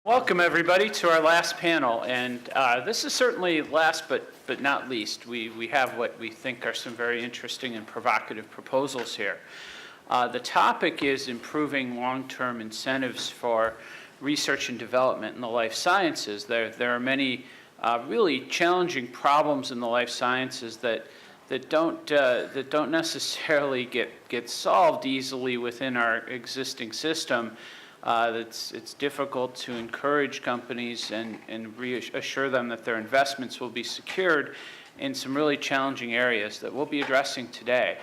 Welcome, everybody, to our last panel. And this is certainly last but not least. We have what we think are some very interesting and provocative proposals here. The topic is improving long-term incentives for research and development in the life sciences. There are many really challenging problems in the life sciences that don't necessarily get solved easily within our existing system. It's difficult to encourage companies and reassure them that their investments will be secured in some really challenging areas that we'll be addressing today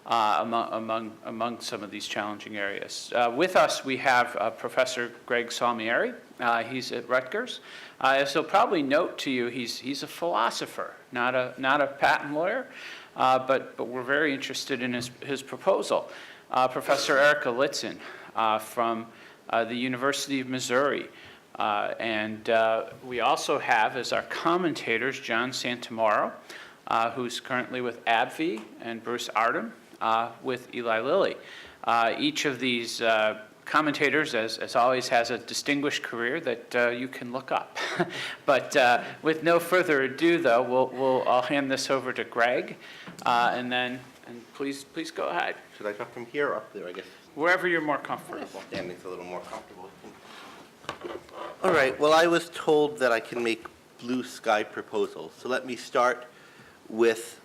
among some of these challenging areas. With us, we have Professor Greg Salmieri. He's at Rutgers. As he'll probably note to you, he's a philosopher, not a patent lawyer, but we're very interested in his proposal. Professor Erica Litzen from the University of Missouri. And we also have as our commentators John Santamaro, who's currently with AbbVie, and Bruce Ardham with Eli Lilly. Each of these commentators, as always, has a distinguished career that you can look up. But with no further ado, though, I'll hand this over to Greg, and please go ahead. Should I talk from here or up there, I guess? Wherever you're more comfortable. Standing's a little more comfortable. All right, well, I was told that I can make blue sky proposals. So let me start with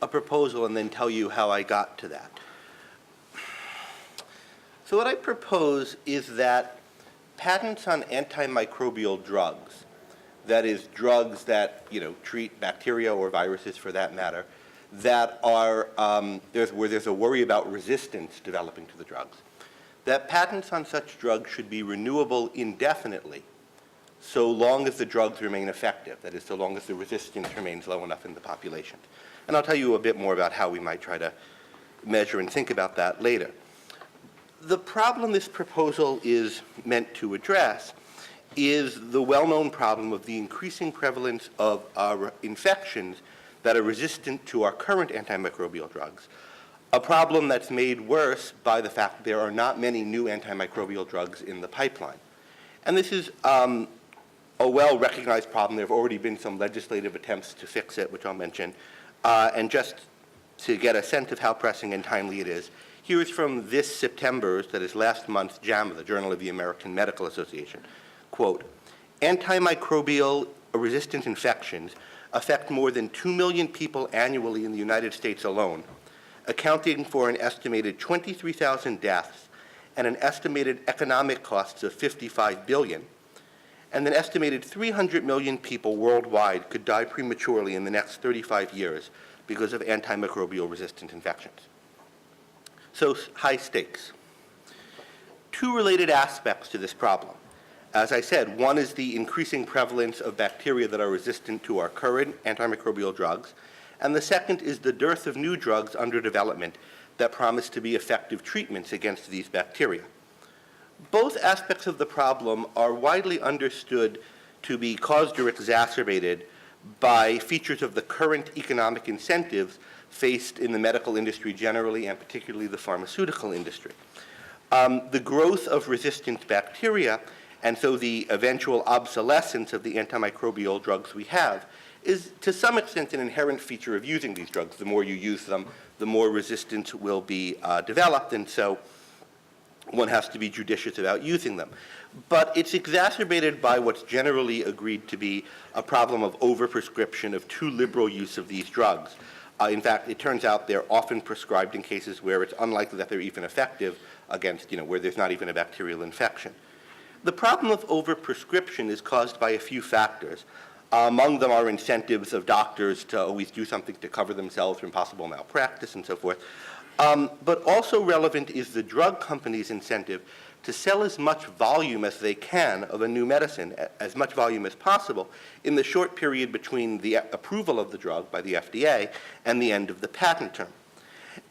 a proposal and then tell you how I got to that. So what I propose is that patents on antimicrobial drugs, that is, drugs that treat bacteria or viruses for that matter, that are where there's a worry about resistance developing to the drugs, that patents on such drugs should be renewable indefinitely so long as the drugs remain effective, that is, so long as the resistance remains low enough in the population. And I'll tell you a bit more about how we might try to measure and think about that later. The problem this proposal is meant to address is the well-known problem of the increasing prevalence of infections that are resistant to our current antimicrobial drugs, a problem that's made worse by the fact that there are not many new antimicrobial drugs in the pipeline. And this is a well-recognized problem. There have already been some legislative attempts to fix it, which I'll mention. And just to get a sense of how pressing and timely it is, here is from this September's, that is last month's, JAMA, the Journal of the American Medical Association. Quote, antimicrobial resistant infections affect more than 2 million people annually in the United States alone, accounting for an estimated 23,000 deaths and an estimated economic costs of $55 billion. And an estimated 300 million people worldwide could die prematurely in the next 35 years because of antimicrobial resistant infections. So high stakes. Two related aspects to this problem. As I said, one is the increasing prevalence of bacteria that are resistant to our current antimicrobial drugs, and the second is the dearth of new drugs under development that promise to be effective treatments against these bacteria. Both aspects of the problem are widely understood to be caused or exacerbated by features of the current economic incentives faced in the medical industry generally, and particularly the pharmaceutical industry. The growth of resistant bacteria, and so the eventual obsolescence of the antimicrobial drugs we have, is to some extent an inherent feature of using these drugs. The more you use them, the more resistance will be developed, and so one has to be judicious about using them. But it's exacerbated by what's generally agreed to be a problem of overprescription, of too liberal use of these drugs. In fact, it turns out they're often prescribed in cases where it's unlikely that they're even effective against, where there's not even a bacterial infection. The problem of overprescription is caused by a few factors. Among them are incentives of doctors to always do something to cover themselves from possible malpractice and so forth. But also relevant is the drug company's incentive to sell as much volume as they can of a new medicine, as much volume as possible, in the short period between the approval of the drug by the FDA and the end of the patent term.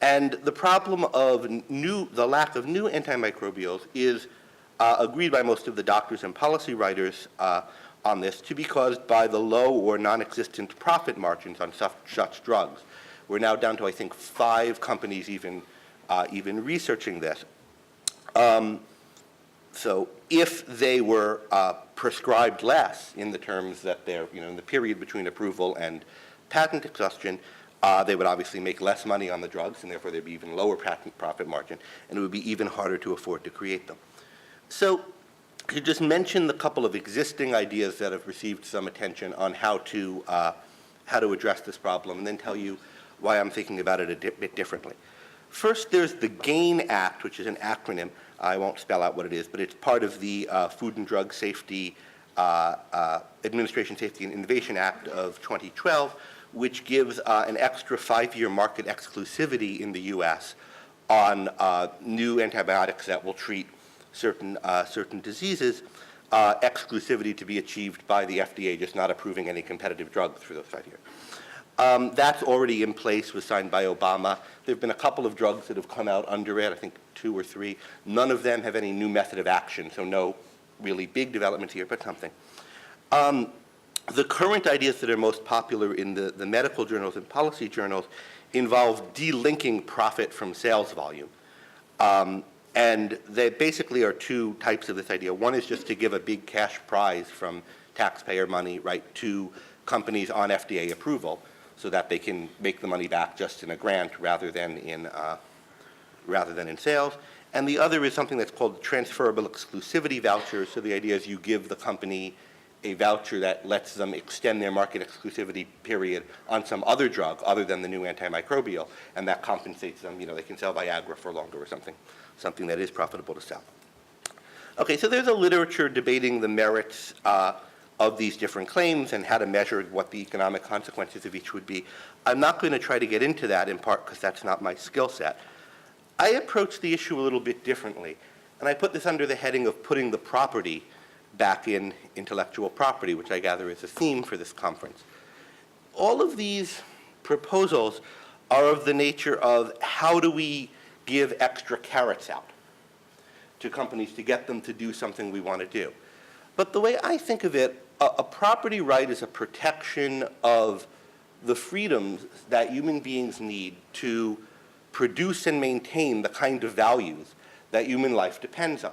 And the problem of the lack of new antimicrobials is agreed by most of the doctors and policy writers on this to be caused by the low or non-existent profit margins on such drugs. We're now down to, I think, 5 companies even researching this. So if they were prescribed less in the terms that they're, in the period between approval and patent exhaustion, they would obviously make less money on the drugs, and therefore there'd be even lower patent profit margin, and it would be even harder to afford to create them. So to just mention the couple of existing ideas that have received some attention on how to address this problem, and then tell you why I'm thinking about it a bit differently. First, there's the GAIN Act, which is an acronym. I won't spell out what it is, but it's part of the Food and Drug Safety Administration Safety and Innovation Act of 2012, which gives an extra 5-year market exclusivity in the U.S. on new antibiotics that will treat certain diseases, exclusivity to be achieved by the FDA, just not approving any competitive drugs for those 5 years. That's already in place, was signed by Obama. There have been a couple of drugs that have come out under it, I think 2 or 3. None of them have any new method of action, so no really big development here, but something. The current ideas that are most popular in the medical journals and policy journals involve delinking profit from sales volume. And there basically are 2 types of this idea. One is just to give a big cash prize from taxpayer money, right, to companies on FDA approval, so that they can make the money back just in a grant rather than in sales. And the other is something that's called transferable exclusivity vouchers. So the idea is you give the company a voucher that lets them extend their market exclusivity period on some other drug other than the new antimicrobial, and that compensates them. They can sell Viagra for longer or something that is profitable to sell. Okay, so there's a literature debating the merits of these different claims and how to measure what the economic consequences of each would be. I'm not going to try to get into that, in part because that's not my skill set. I approach the issue a little bit differently, and I put this under the heading of putting the property back in intellectual property, which I gather is a theme for this conference. All of these proposals are of the nature of how do we give extra carrots out to companies to get them to do something we want to do. But the way I think of it, a property right is a protection of the freedoms that human beings need to produce and maintain the kind of values that human life depends on.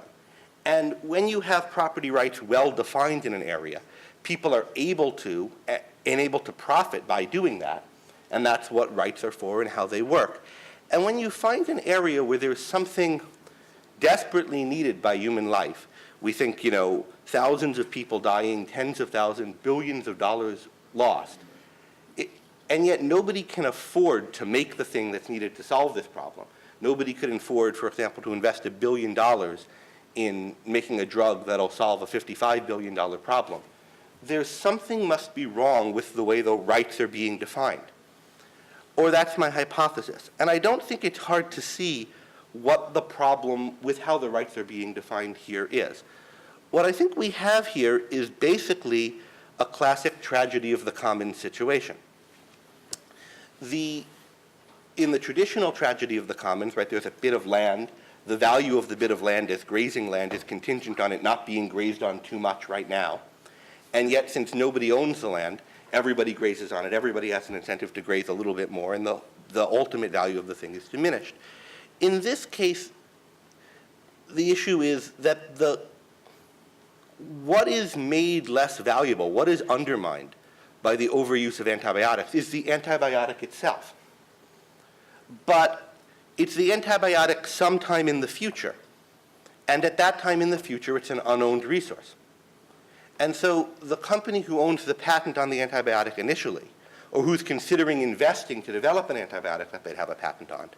And when you have property rights well defined in an area, people are able to profit by doing that, and that's what rights are for and how they work. And when you find an area where there's something desperately needed by human life, we think, thousands of people dying, tens of thousands, billions of dollars lost, and yet nobody can afford to make the thing that's needed to solve this problem. Nobody could afford, for example, to invest $1 billion in making a drug that'll solve a $55 billion problem. There's something must be wrong with the way the rights are being defined. Or that's my hypothesis. And I don't think it's hard to see what the problem with how the rights are being defined here is. What I think we have here is basically a classic tragedy of the commons situation. In the traditional tragedy of the commons, right, there's a bit of land. The value of the bit of land as grazing land is contingent on it not being grazed on too much right now. And yet, since nobody owns the land, everybody grazes on it. Everybody has an incentive to graze a little bit more, and the ultimate value of the thing is diminished. In this case, the issue is that what is made less valuable, what is undermined by the overuse of antibiotics is the antibiotic itself. But it's the antibiotic sometime in the future. And at that time in the future, it's an unowned resource. And so the company who owns the patent on the antibiotic initially, or who's considering investing to develop an antibiotic that they'd have a patent on,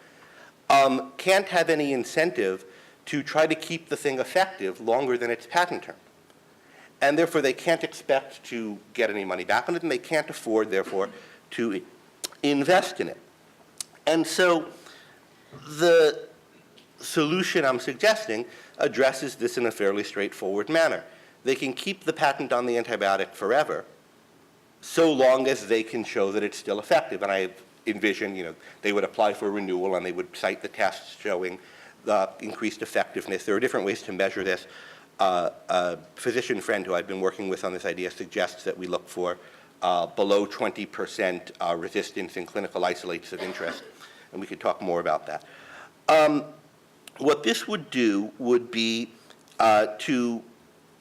can't have any incentive to try to keep the thing effective longer than its patent term. And therefore, they can't expect to get any money back on it, and they can't afford, therefore, to invest in it. And so the solution I'm suggesting addresses this in a fairly straightforward manner. They can keep the patent on the antibiotic forever, so long as they can show that it's still effective. And I envision, they would apply for a renewal, and they would cite the tests showing the increased effectiveness. There are different ways to measure this. A physician friend who I've been working with on this idea suggests that we look for below 20% resistance in clinical isolates of interest, and we could talk more about that. What this would do would be to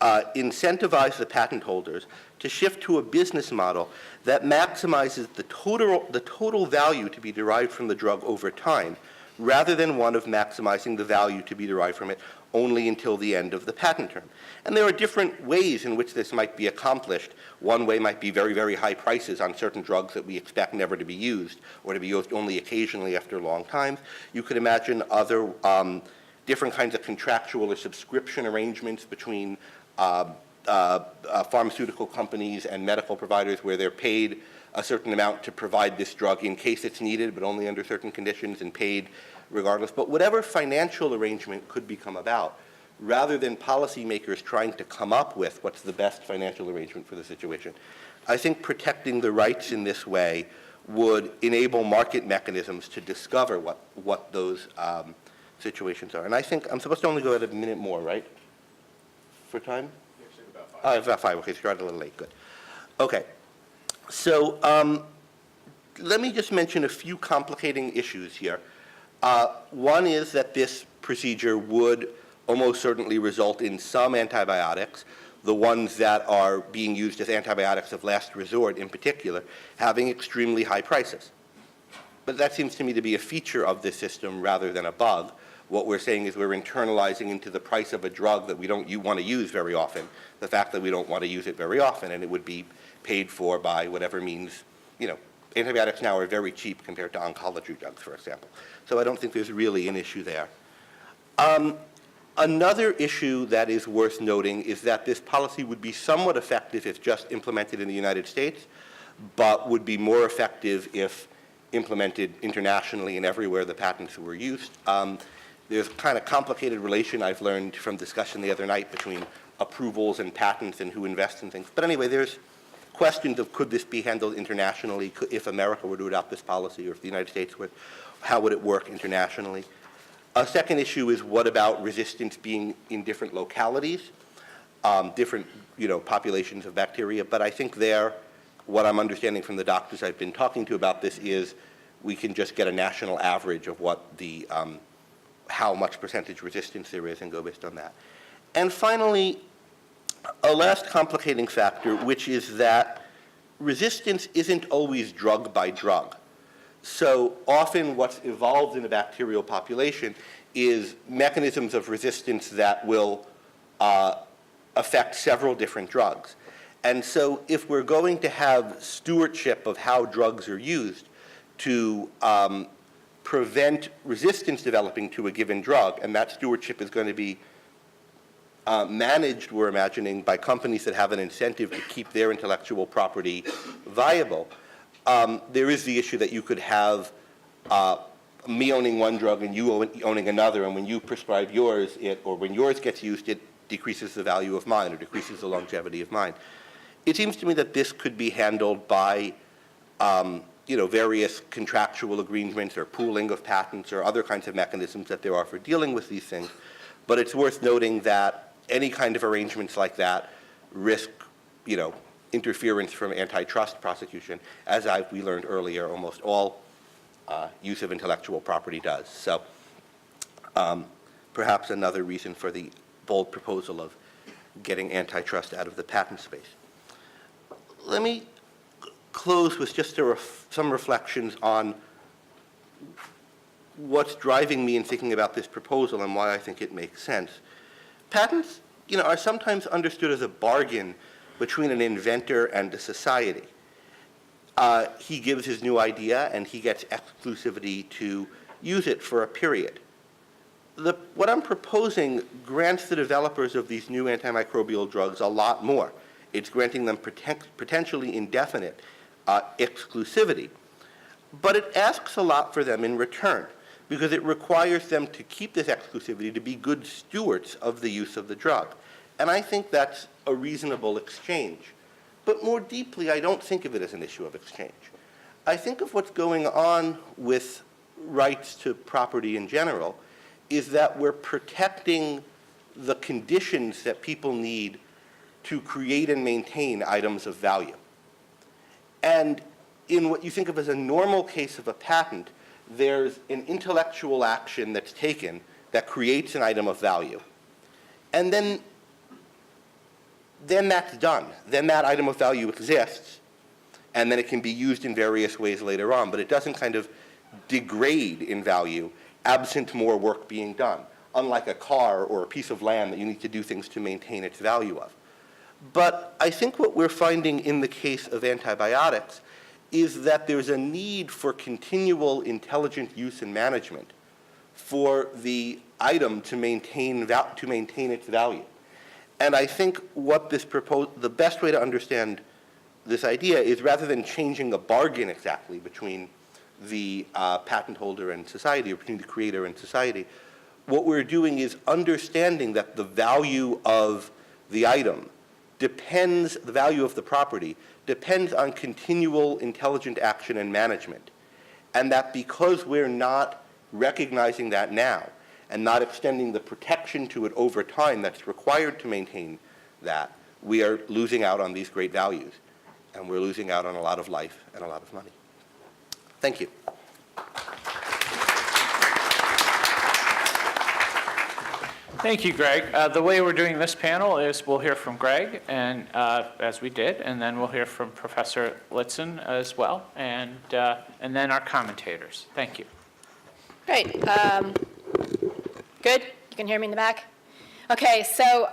incentivize the patent holders to shift to a business model that maximizes the total value to be derived from the drug over time, rather than one of maximizing the value to be derived from it only until the end of the patent term. And there are different ways in which this might be accomplished. One way might be very, very high prices on certain drugs that we expect never to be used, or to be used only occasionally after long times. You could imagine other different kinds of contractual or subscription arrangements between pharmaceutical companies and medical providers, where they're paid a certain amount to provide this drug in case it's needed, but only under certain conditions, and paid regardless. But whatever financial arrangement could become about, rather than policymakers trying to come up with what's the best financial arrangement for the situation, I think protecting the rights in this way would enable market mechanisms to discover what those situations are. And I think I'm supposed to only go at a minute more, right? For time? Actually, about 5. Oh, about 5. Okay, started a little late. Good. Okay. So let me just mention a few complicating issues here. One is that this procedure would almost certainly result in some antibiotics, the ones that are being used as antibiotics of last resort in particular, having extremely high prices. But that seems to me to be a feature of this system rather than a bug. What we're saying is we're internalizing into the price of a drug that we don't want to use very often, the fact that we don't want to use it very often, and it would be paid for by whatever means. Antibiotics now are very cheap compared to oncology drugs, for example. So I don't think there's really an issue there. Another issue that is worth noting is that this policy would be somewhat effective if just implemented in the United States, but would be more effective if implemented internationally and everywhere the patents were used. There's a kind of complicated relation I've learned from discussion the other night between approvals and patents and who invests in things. But anyway, there's questions of could this be handled internationally, if America were to adopt this policy, or if the United States would, how would it work internationally? A second issue is what about resistance being in different localities, different populations of bacteria. But I think there, what I'm understanding from the doctors I've been talking to about this is we can just get a national average of what the how much percentage resistance there is and go based on that. And finally, a last complicating factor, which is that resistance isn't always drug by drug. So often what's evolved in a bacterial population is mechanisms of resistance that will affect several different drugs. And so if we're going to have stewardship of how drugs are used to prevent resistance developing to a given drug, and that stewardship is going to be managed, we're imagining, by companies that have an incentive to keep their intellectual property viable, there is the issue that you could have me owning one drug and you owning another, and when you prescribe yours, or when yours gets used, it decreases the value of mine or decreases the longevity of mine. It seems to me that this could be handled by various contractual agreements or pooling of patents or other kinds of mechanisms that there are for dealing with these things. But it's worth noting that any kind of arrangements like that risk, interference from antitrust prosecution. As we learned earlier, almost all use of intellectual property does. So perhaps another reason for the bold proposal of getting antitrust out of the patent space. Let me close with just some reflections on what's driving me in thinking about this proposal and why I think it makes sense. Patents, are sometimes understood as a bargain between an inventor and a society. He gives his new idea and he gets exclusivity to use it for a period. What I'm proposing grants the developers of these new antimicrobial drugs a lot more. It's granting them potentially indefinite exclusivity. But it asks a lot for them in return, because it requires them to keep this exclusivity to be good stewards of the use of the drug. And I think that's a reasonable exchange. But more deeply, I don't think of it as an issue of exchange. I think of what's going on with rights to property in general is that we're protecting the conditions that people need to create and maintain items of value. And in what you think of as a normal case of a patent, there's an intellectual action that's taken that creates an item of value. And then then that's done. Then that item of value exists, and then it can be used in various ways later on, but it doesn't kind of degrade in value absent more work being done, unlike a car or a piece of land that you need to do things to maintain its value of. But I think what we're finding in the case of antibiotics is that there's a need for continual intelligent use and management for the item to maintain its value. And I think what the best way to understand this idea is, rather than changing a bargain exactly between the patent holder and society, or between the creator and society, what we're doing is understanding that the value of the item the value of the property depends on continual intelligent action and management. And that because we're not recognizing that now and not extending the protection to it over time that's required to maintain that, we are losing out on these great values. And we're losing out on a lot of life and a lot of money. Thank you. Thank you, Greg. The way we're doing this panel is we'll hear from Greg, and as we did, and then we'll hear from Professor Litzen as well, and then our commentators. Thank you. Great. Good? You can hear me in the back? Okay, so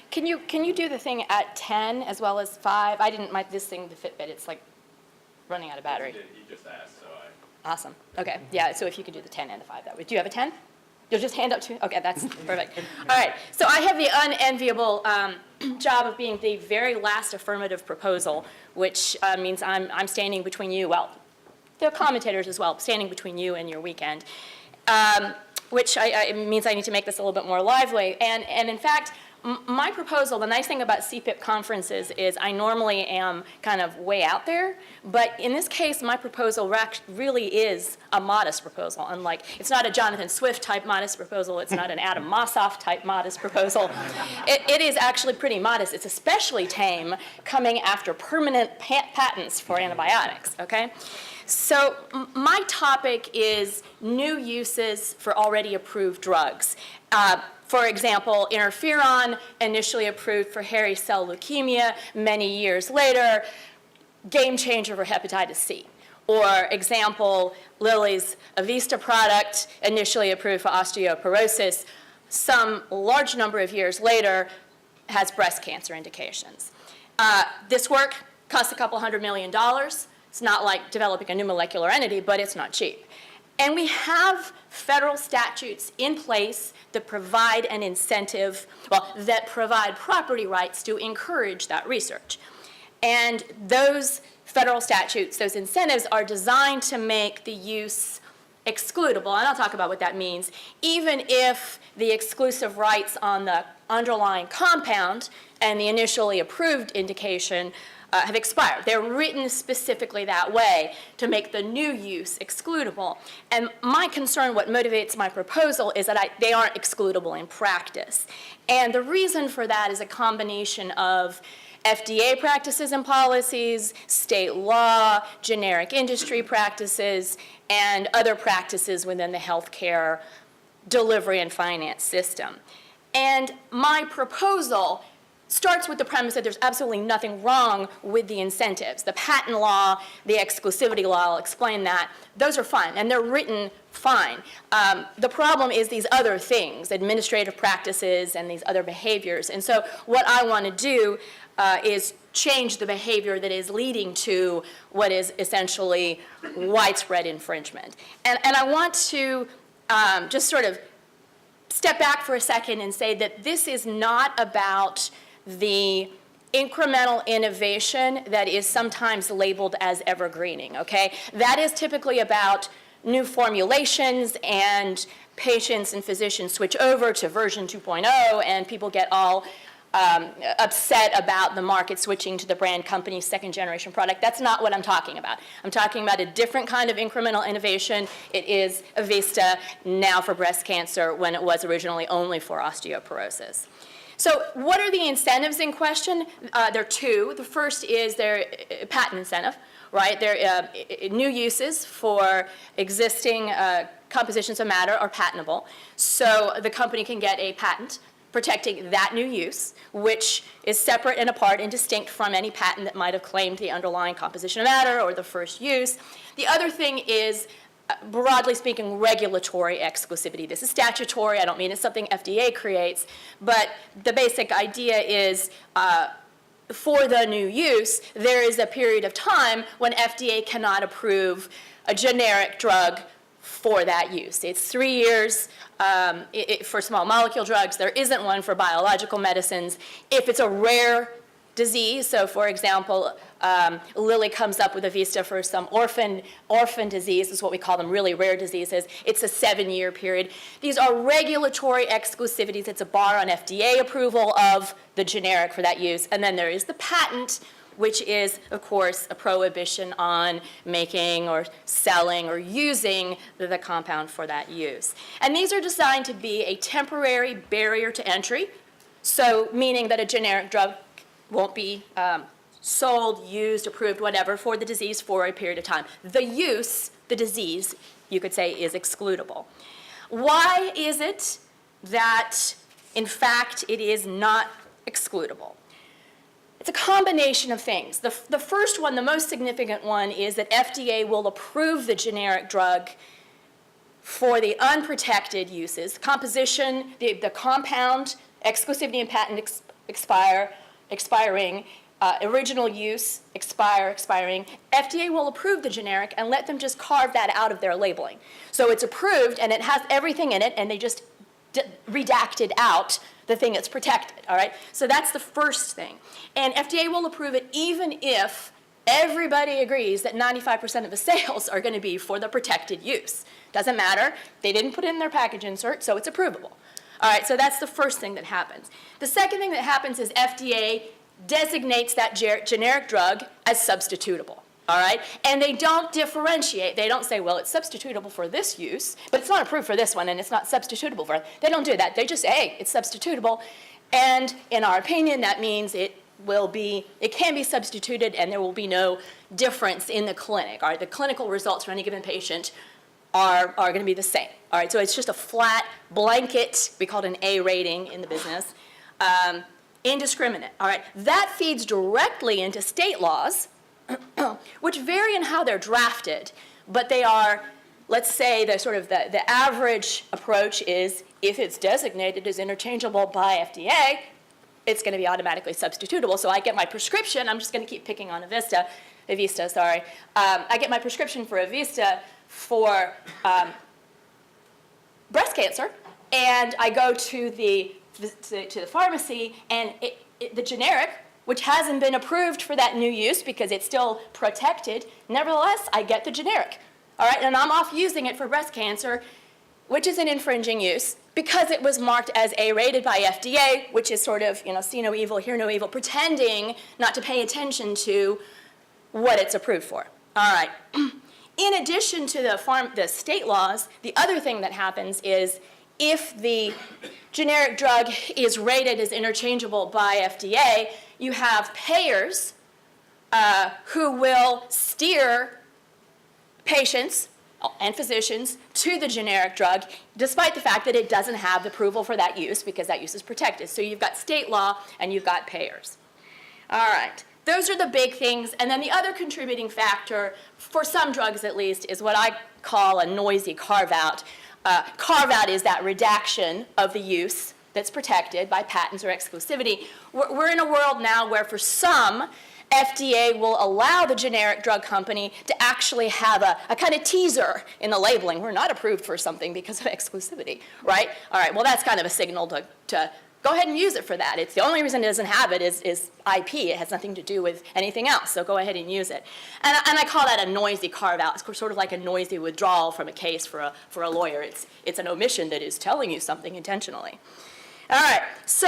can you do the thing at 10 as well as 5? I didn't this thing, the Fitbit, it's like running out of battery. He just asked, so I... Awesome. Okay, yeah, so if you could do the 10 and the 5, that would. Do you have a 10? You'll just hand up to, okay, that's perfect. All right, so I have the unenviable job of being the very last affirmative proposal, which means I'm standing between you, well, the commentators as well, standing between you and your weekend, which means I need to make this a little bit more lively. And in fact, my proposal, the nice thing about CPIP conferences is I normally am kind of way out there, but in this case, my proposal really is a modest proposal. Unlike, it's not a Jonathan Swift type modest proposal, it's not an Adam Mossoff type modest proposal. It is actually pretty modest. It's especially tame coming after permanent patents for antibiotics, okay? So my topic is new uses for already approved drugs. For example, interferon, initially approved for hairy cell leukemia, many years later, game changer for hepatitis C. Or example, Lilly's Avista product, initially approved for osteoporosis, some large number of years later, has breast cancer indications. This work costs a couple $100 million. It's not like developing a new molecular entity, but it's not cheap. And we have federal statutes in place that provide an incentive, well, that provide property rights to encourage that research. And those federal statutes, those incentives, are designed to make the use excludable, and I'll talk about what that means, even if the exclusive rights on the underlying compound and the initially approved indication have expired. They're written specifically that way to make the new use excludable. And my concern, what motivates my proposal, is that they aren't excludable in practice. And the reason for that is a combination of FDA practices and policies, state law, generic industry practices, and other practices within the healthcare delivery and finance system. And my proposal starts with the premise that there's absolutely nothing wrong with the incentives. The patent law, the exclusivity law, I'll explain that. Those are fine, and they're written fine. The problem is these other things, administrative practices and these other behaviors. And so what I want to do is change the behavior that is leading to what is essentially widespread infringement. And I want to just sort of step back for a second and say that this is not about the incremental innovation that is sometimes labeled as evergreening, okay? That is typically about new formulations, and patients and physicians switch over to version 2.0, and people get all upset about the market switching to the brand company's second generation product. That's not what I'm talking about. I'm talking about a different kind of incremental innovation. It is Avista now for breast cancer when it was originally only for osteoporosis. So what are the incentives in question? There are two. The first is their patent incentive, right? Their new uses for existing compositions of matter are patentable. So the company can get a patent protecting that new use, which is separate and apart and distinct from any patent that might have claimed the underlying composition of matter or the first use. The other thing is, broadly speaking, regulatory exclusivity. This is statutory. I don't mean it's something FDA creates, but the basic idea is for the new use, there is a period of time when FDA cannot approve a generic drug for that use. It's 3 years for small molecule drugs. There isn't one for biological medicines. If it's a rare disease, so for example, Lilly comes up with a vista for some orphan disease, is what we call them, really rare diseases. It's a 7-year period. These are regulatory exclusivities. It's a bar on FDA approval of the generic for that use. And then there is the patent, which is, of course, a prohibition on making or selling or using the compound for that use. And these are designed to be a temporary barrier to entry, so meaning that a generic drug won't be sold, used, approved, whatever, for the disease for a period of time. The use, the disease, you could say, is excludable. Why is it that, in fact, it is not excludable? It's a combination of things. The first one, the most significant one, is that FDA will approve the generic drug for the unprotected uses. Composition, the compound, exclusivity and patent expiring, original use, expiring. FDA will approve the generic and let them just carve that out of their labeling. So it's approved and it has everything in it and they just redacted out the thing that's protected, all right? So that's the first thing. And FDA will approve it even if everybody agrees that 95% of the sales are going to be for the protected use. Doesn't matter. They didn't put it in their package insert, so it's approvable. All right, so that's the first thing that happens. The second thing that happens is FDA designates that generic drug as substitutable. All right? And they don't differentiate. They don't say, well, it's substitutable for this use, but it's not approved for this one, and it's not substitutable for it. They don't do that. They just say, hey, it's substitutable. And in our opinion, that means it can be substituted, and there will be no difference in the clinic. All right? The clinical results for any given patient are going to be the same. All right? So it's just a flat blanket. We call it an A rating in the business. Indiscriminate. All right? That feeds directly into state laws, which vary in how they're drafted, but they are, let's say, the average approach is if it's designated as interchangeable by FDA, it's going to be automatically substitutable. So I get my prescription. I'm just going to keep picking on Evista. I get my prescription for Evista for breast cancer, and I go to the pharmacy, and the generic, which hasn't been approved for that new use because it's still protected, nevertheless, I get the generic. All right, and I'm off using it for breast cancer, which is an infringing use because it was marked as A-rated by FDA, which is sort of, see no evil, hear no evil, pretending not to pay attention to what it's approved for. All right. In addition to the state laws, the other thing that happens is if the generic drug is rated as interchangeable by FDA, you have payers who will steer patients and physicians to the generic drug, despite the fact that it doesn't have the approval for that use because that use is protected. So you've got state law and you've got payers. All right. Those are the big things. And then the other contributing factor, for some drugs at least, is what I call a noisy carve-out. Carve-out is that redaction of the use that's protected by patents or exclusivity. We're in a world now where for some, FDA will allow the generic drug company to actually have a kind of teaser in the labeling. We're not approved for something because of exclusivity, right? All right, well, that's kind of a signal to go ahead and use it for that. It's the only reason it doesn't have it is IP. It has nothing to do with anything else, so go ahead and use it. And I call that a noisy carve-out. It's sort of like a noisy withdrawal from a case for a lawyer. It's an omission that is telling you something intentionally. All right, so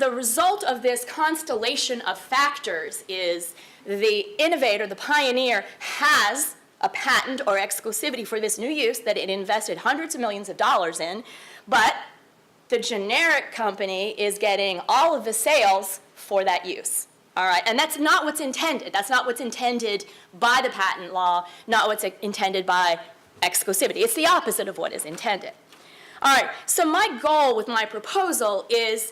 the result of this constellation of factors is the innovator, the pioneer, has a patent or exclusivity for this new use that it invested hundreds of millions of dollars in, but the generic company is getting all of the sales for that use. All right, and that's not what's intended. That's not what's intended by the patent law, not what's intended by exclusivity. It's the opposite of what is intended. All right, so my goal with my proposal is,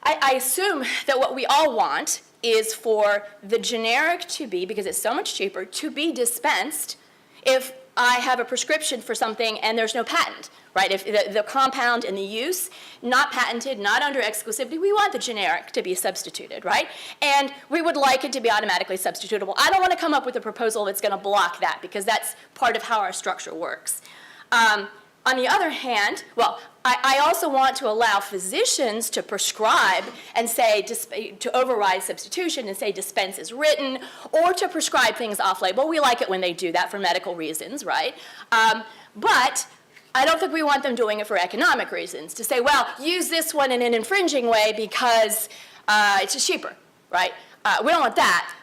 I assume that what we all want is for the generic to be, because it's so much cheaper, to be dispensed if I have a prescription for something and there's no patent, right? If the compound and the use, not patented, not under exclusivity, we want the generic to be substituted, right? And we would like it to be automatically substitutable. I don't want to come up with a proposal that's going to block that, because that's part of how our structure works. On the other hand, well, I also want to allow physicians to prescribe and say, to override substitution and say dispense is written, or to prescribe things off-label. We like it when they do that for medical reasons, right? But I don't think we want them doing it for economic reasons, to say, well, use this one in an infringing way because it's just cheaper, right? We don't want that.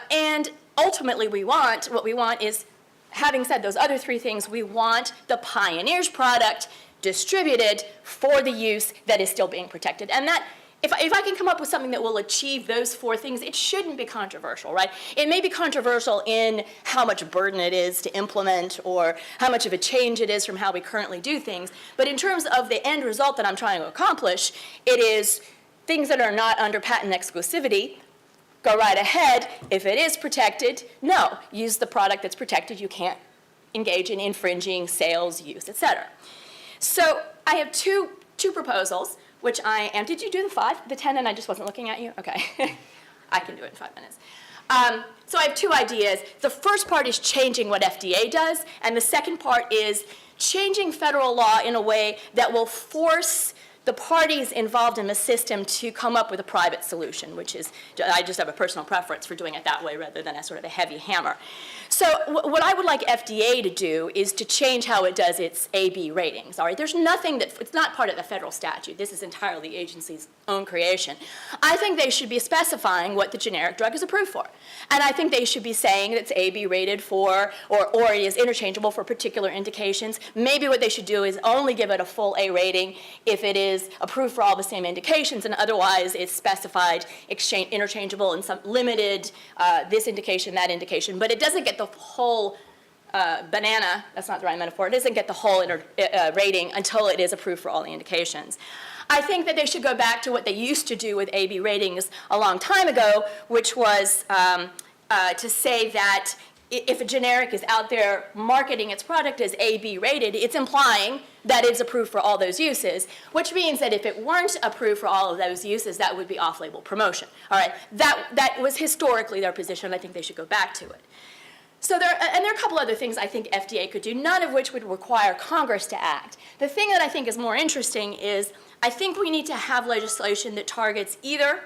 And ultimately, what we want is, having said those other three things, we want the pioneer's product distributed for the use that is still being protected. And that, if I can come up with something that will achieve those four things, it shouldn't be controversial, right? It may be controversial in how much burden it is to implement or how much of a change it is from how we currently do things. But in terms of the end result that I'm trying to accomplish, it is things that are not under patent exclusivity. Go right ahead. If it is protected, no, use the product that's protected. You can't engage in infringing sales, use, et cetera. So I have two proposals, which I am, did you do the 10 and I just wasn't looking at you? Okay, I can do it in 5 minutes. So I have two ideas. The first part is changing what FDA does, and the second part is changing federal law in a way that will force the parties involved in the system to come up with a private solution, which is, I just have a personal preference for doing it that way rather than as sort of a heavy hammer. So what I would like FDA to do is to change how it does its A/B ratings, all right? There's nothing that, it's not part of the federal statute. This is entirely the agency's own creation. I think they should be specifying what the generic drug is approved for. And I think they should be saying that it's A/B rated for, or is interchangeable for particular indications. Maybe what they should do is only give it a full A rating if it is approved for all the same indications, and otherwise it's specified interchangeable in some limited, this indication, that indication. But it doesn't get the whole banana, that's not the right metaphor, it doesn't get the whole rating until it is approved for all the indications. I think that they should go back to what they used to do with A/B ratings a long time ago, which was to say that if a generic is out there marketing its product as A/B rated, it's implying that it's approved for all those uses, which means that if it weren't approved for all of those uses, that would be off-label promotion. All right, that was historically their position. I think they should go back to it. So there are a couple other things I think FDA could do, none of which would require Congress to act. The thing that I think is more interesting is I think we need to have legislation that targets either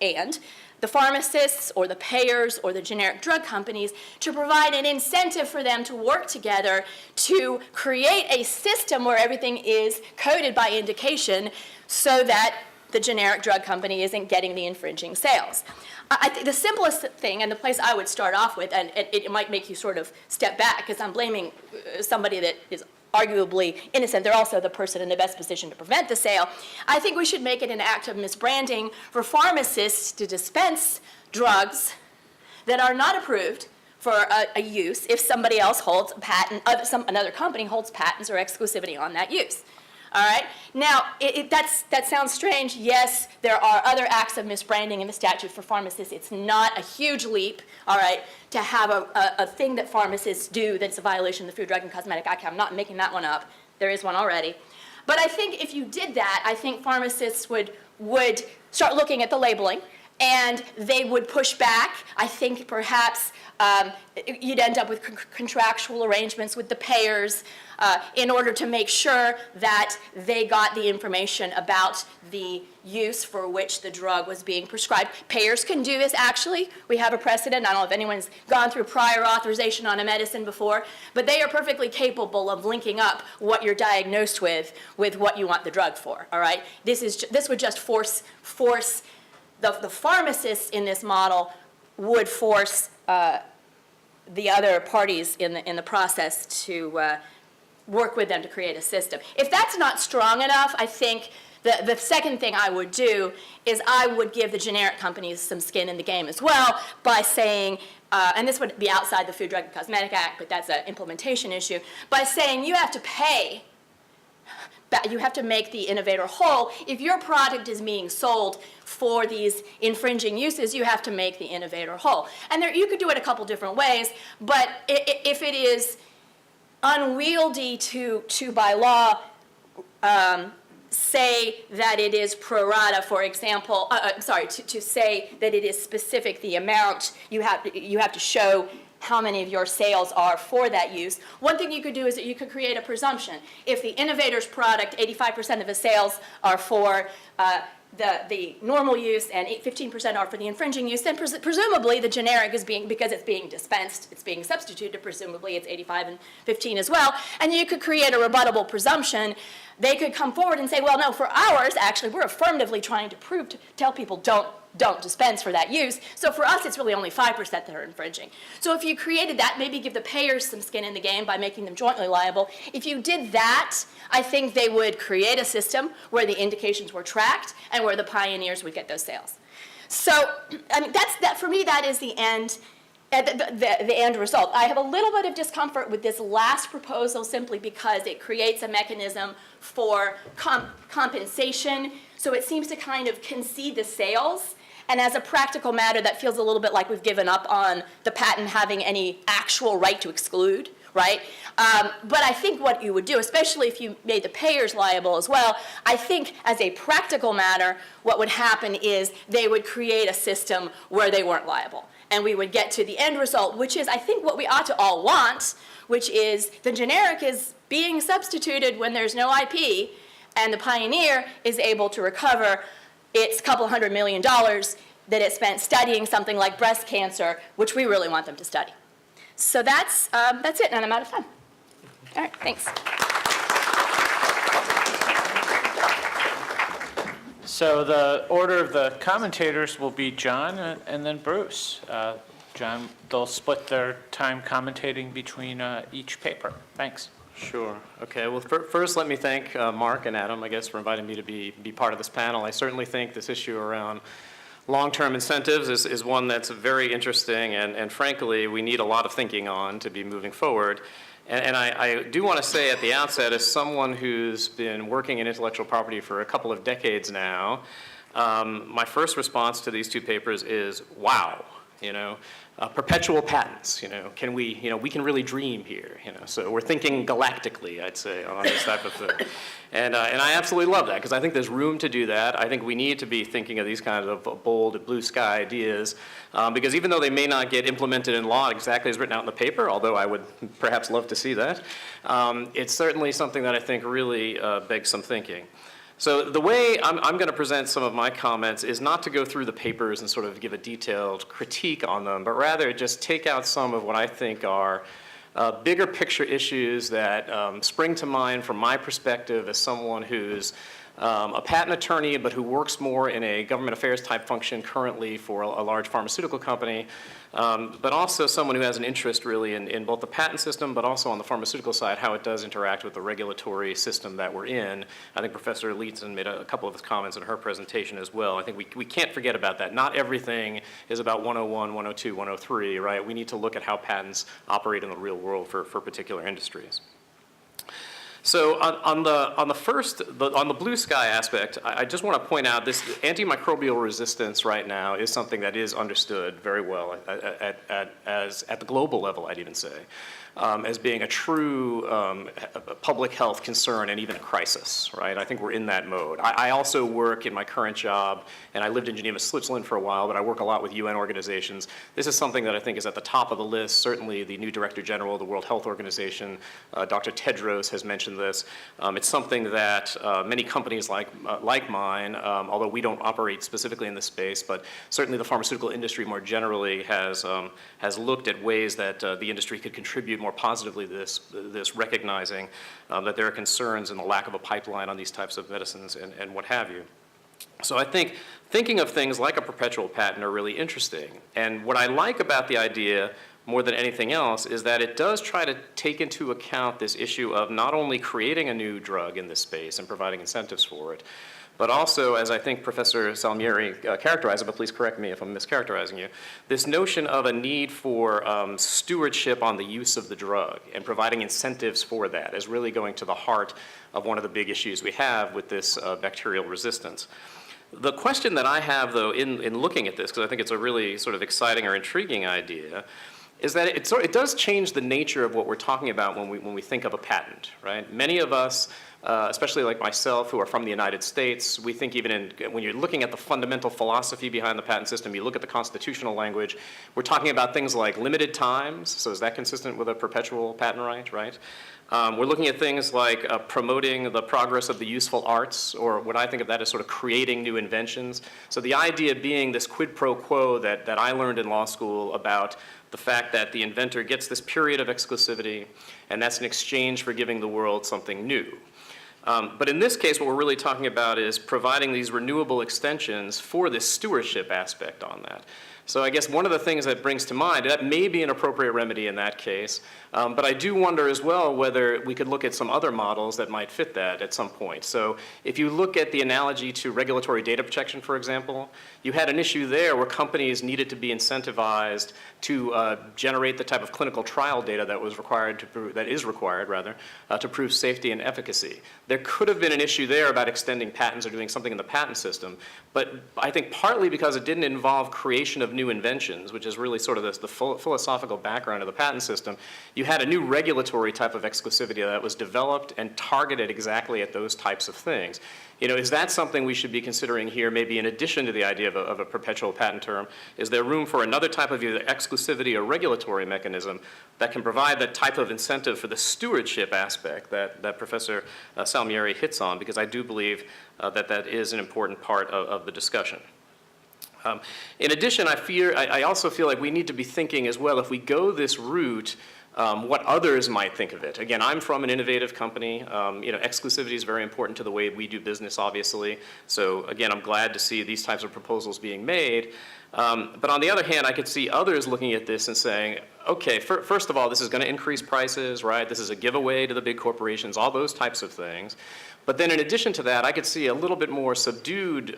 and the pharmacists or the payers or the generic drug companies to provide an incentive for them to work together to create a system where everything is coded by indication so that the generic drug company isn't getting the infringing sales. I think the simplest thing, and the place I would start off with, and it might make you sort of step back because I'm blaming somebody that is arguably innocent. They're also the person in the best position to prevent the sale. I think we should make it an act of misbranding for pharmacists to dispense drugs that are not approved for a use if somebody else holds a patent, another company holds patents or exclusivity on that use. All right? Now, that sounds strange. Yes, there are other acts of misbranding in the statute for pharmacists. It's not a huge leap, all right, to have a thing that pharmacists do that's a violation of the Food, Drug, and Cosmetic Act. I'm not making that one up. There is one already. But I think if you did that, I think pharmacists would start looking at the labeling, and they would push back. I think perhaps you'd end up with contractual arrangements with the payers in order to make sure that they got the information about the use for which the drug was being prescribed. Payers can do this, actually. We have a precedent. I don't know if anyone's gone through prior authorization on a medicine before, but they are perfectly capable of linking up what you're diagnosed with what you want the drug for, all right? This would just force the pharmacists in this model would force the other parties in the process to work with them to create a system. If that's not strong enough, I think the second thing I would do is I would give the generic companies some skin in the game as well by saying, and this would be outside the Food, Drug, and Cosmetic Act, but that's an implementation issue, by saying you have to pay you have to make the innovator whole. If your product is being sold for these infringing uses, you have to make the innovator whole. And you could do it a couple different ways, but if it is unwieldy to by law, say that it is pro rata, for example, to say that it is specific, the amount, you have to show how many of your sales are for that use. One thing you could do is that you could create a presumption. If the innovator's product, 85% of his sales are for the normal use and 15% are for the infringing use, then presumably the generic is because it's being dispensed, it's being substituted, presumably it's 85 and 15 as well, and you could create a rebuttable presumption. They could come forward and say, well, no, for ours, actually, we're affirmatively trying to tell people don't dispense for that use. So for us, it's really only 5% that are infringing. So if you created that, maybe give the payers some skin in the game by making them jointly liable. If you did that, I think they would create a system where the indications were tracked and where the pioneers would get those sales. So, I mean, for me, that is the end. The end result. I have a little bit of discomfort with this last proposal simply because it creates a mechanism for compensation. So it seems to kind of concede the sales. And as a practical matter, that feels a little bit like we've given up on the patent having any actual right to exclude, right? But I think what you would do, especially if you made the payers liable as well, I think as a practical matter, what would happen is they would create a system where they weren't liable. And we would get to the end result, which is, I think, what we ought to all want, which is the generic is being substituted when there's no IP, and the pioneer is able to recover its couple $100 million that it spent studying something like breast cancer, which we really want them to study. So that's it, and I'm out of time. All right, thanks. So the order of the commentators will be John and then Bruce. John, they'll split their time commentating between each paper. Thanks. Sure. Okay. Well, first, let me thank Mark and Adam, I guess, for inviting me to be part of this panel. I certainly think this issue around long-term incentives is one that's very interesting, and frankly, we need a lot of thinking on to be moving forward. And I do want to say at the outset, as someone who's been working in intellectual property for a couple of decades now, my first response to these two papers is, wow, perpetual patents, we can really dream here, so we're thinking galactically, I'd say, on this type of thing. And I absolutely love that, because I think there's room to do that. I think we need to be thinking of these kinds of bold, blue sky ideas, because even though they may not get implemented in law exactly as written out in the paper, although I would perhaps love to see that, it's certainly something that I think really begs some thinking. So the way I'm going to present some of my comments is not to go through the papers and sort of give a detailed critique on them, but rather just take out some of what I think are bigger picture issues that spring to mind from my perspective as someone who's a patent attorney, but who works more in a government affairs type function currently for a large pharmaceutical company, but also someone who has an interest really in both the patent system, but also on the pharmaceutical side, how it does interact with the regulatory system that we're in. I think Professor Leetzen made a couple of his comments in her presentation as well. I think we can't forget about that. Not everything is about 101, 102, 103, right? We need to look at how patents operate in the real world for particular industries. So on the blue sky aspect, I just want to point out this antimicrobial resistance right now is something that is understood very well at the global level, I'd even say, as being a true public health concern and even a crisis, right? I think we're in that mode. I also work in my current job, and I lived in Geneva, Switzerland for a while, but I work a lot with UN organizations. This is something that I think is at the top of the list. Certainly the new Director General of the World Health Organization, Dr. Tedros, has mentioned this. It's something that many companies like mine, although we don't operate specifically in this space, but certainly the pharmaceutical industry more generally has looked at ways that the industry could contribute more positively to this recognizing that there are concerns in the lack of a pipeline on these types of medicines and what have you. So I think thinking of things like a perpetual patent are really interesting. And what I like about the idea, more than anything else is that it does try to take into account this issue of not only creating a new drug in this space and providing incentives for it, but also, as I think Professor Salmieri characterized it, but please correct me if I'm mischaracterizing you, this notion of a need for stewardship on the use of the drug and providing incentives for that is really going to the heart of one of the big issues we have with this bacterial resistance. The question that I have, though, in looking at this, because I think it's a really sort of exciting or intriguing idea, is that it does change the nature of what we're talking about when we think of a patent, right? Many of us, especially like myself, who are from the United States, we think even when you're looking at the fundamental philosophy behind the patent system, you look at the constitutional language, we're talking about things like limited times, so is that consistent with a perpetual patent right, right? We're looking at things like promoting the progress of the useful arts, or what I think of that as sort of creating new inventions. So the idea being this quid pro quo that I learned in law school about the fact that the inventor gets this period of exclusivity, and that's in exchange for giving the world something new. But in this case, what we're really talking about is providing these renewable extensions for this stewardship aspect on that. So I guess one of the things that brings to mind, that may be an appropriate remedy in that case, but I do wonder as well whether we could look at some other models that might fit that at some point. So if you look at the analogy to regulatory data protection, for example, you had an issue there where companies needed to be incentivized to generate the type of clinical trial data that was required to prove, that is required rather, to prove safety and efficacy. There could have been an issue there about extending patents or doing something in the patent system, but I think partly because it didn't involve creation of new inventions, which is really sort of the philosophical background of the patent system, you had a new regulatory type of exclusivity that was developed and targeted exactly at those types of things. You know, is that something we should be considering here, maybe in addition to the idea of a perpetual patent term? Is there room for another type of either exclusivity or regulatory mechanism that can provide that type of incentive for the stewardship aspect that Professor Salmieri hits on? Because I do believe that is an important part of the discussion. In addition, I also feel like we need to be thinking as well, if we go this route, what others might think of it. Again, I'm from an innovative company. Exclusivity is very important to the way we do business, obviously. So again, I'm glad to see these types of proposals being made. But on the other hand, I could see others looking at this and saying, okay, first of all, this is going to increase prices, right? This is a giveaway to the big corporations, all those types of things. But then in addition to that, I could see a little bit more subdued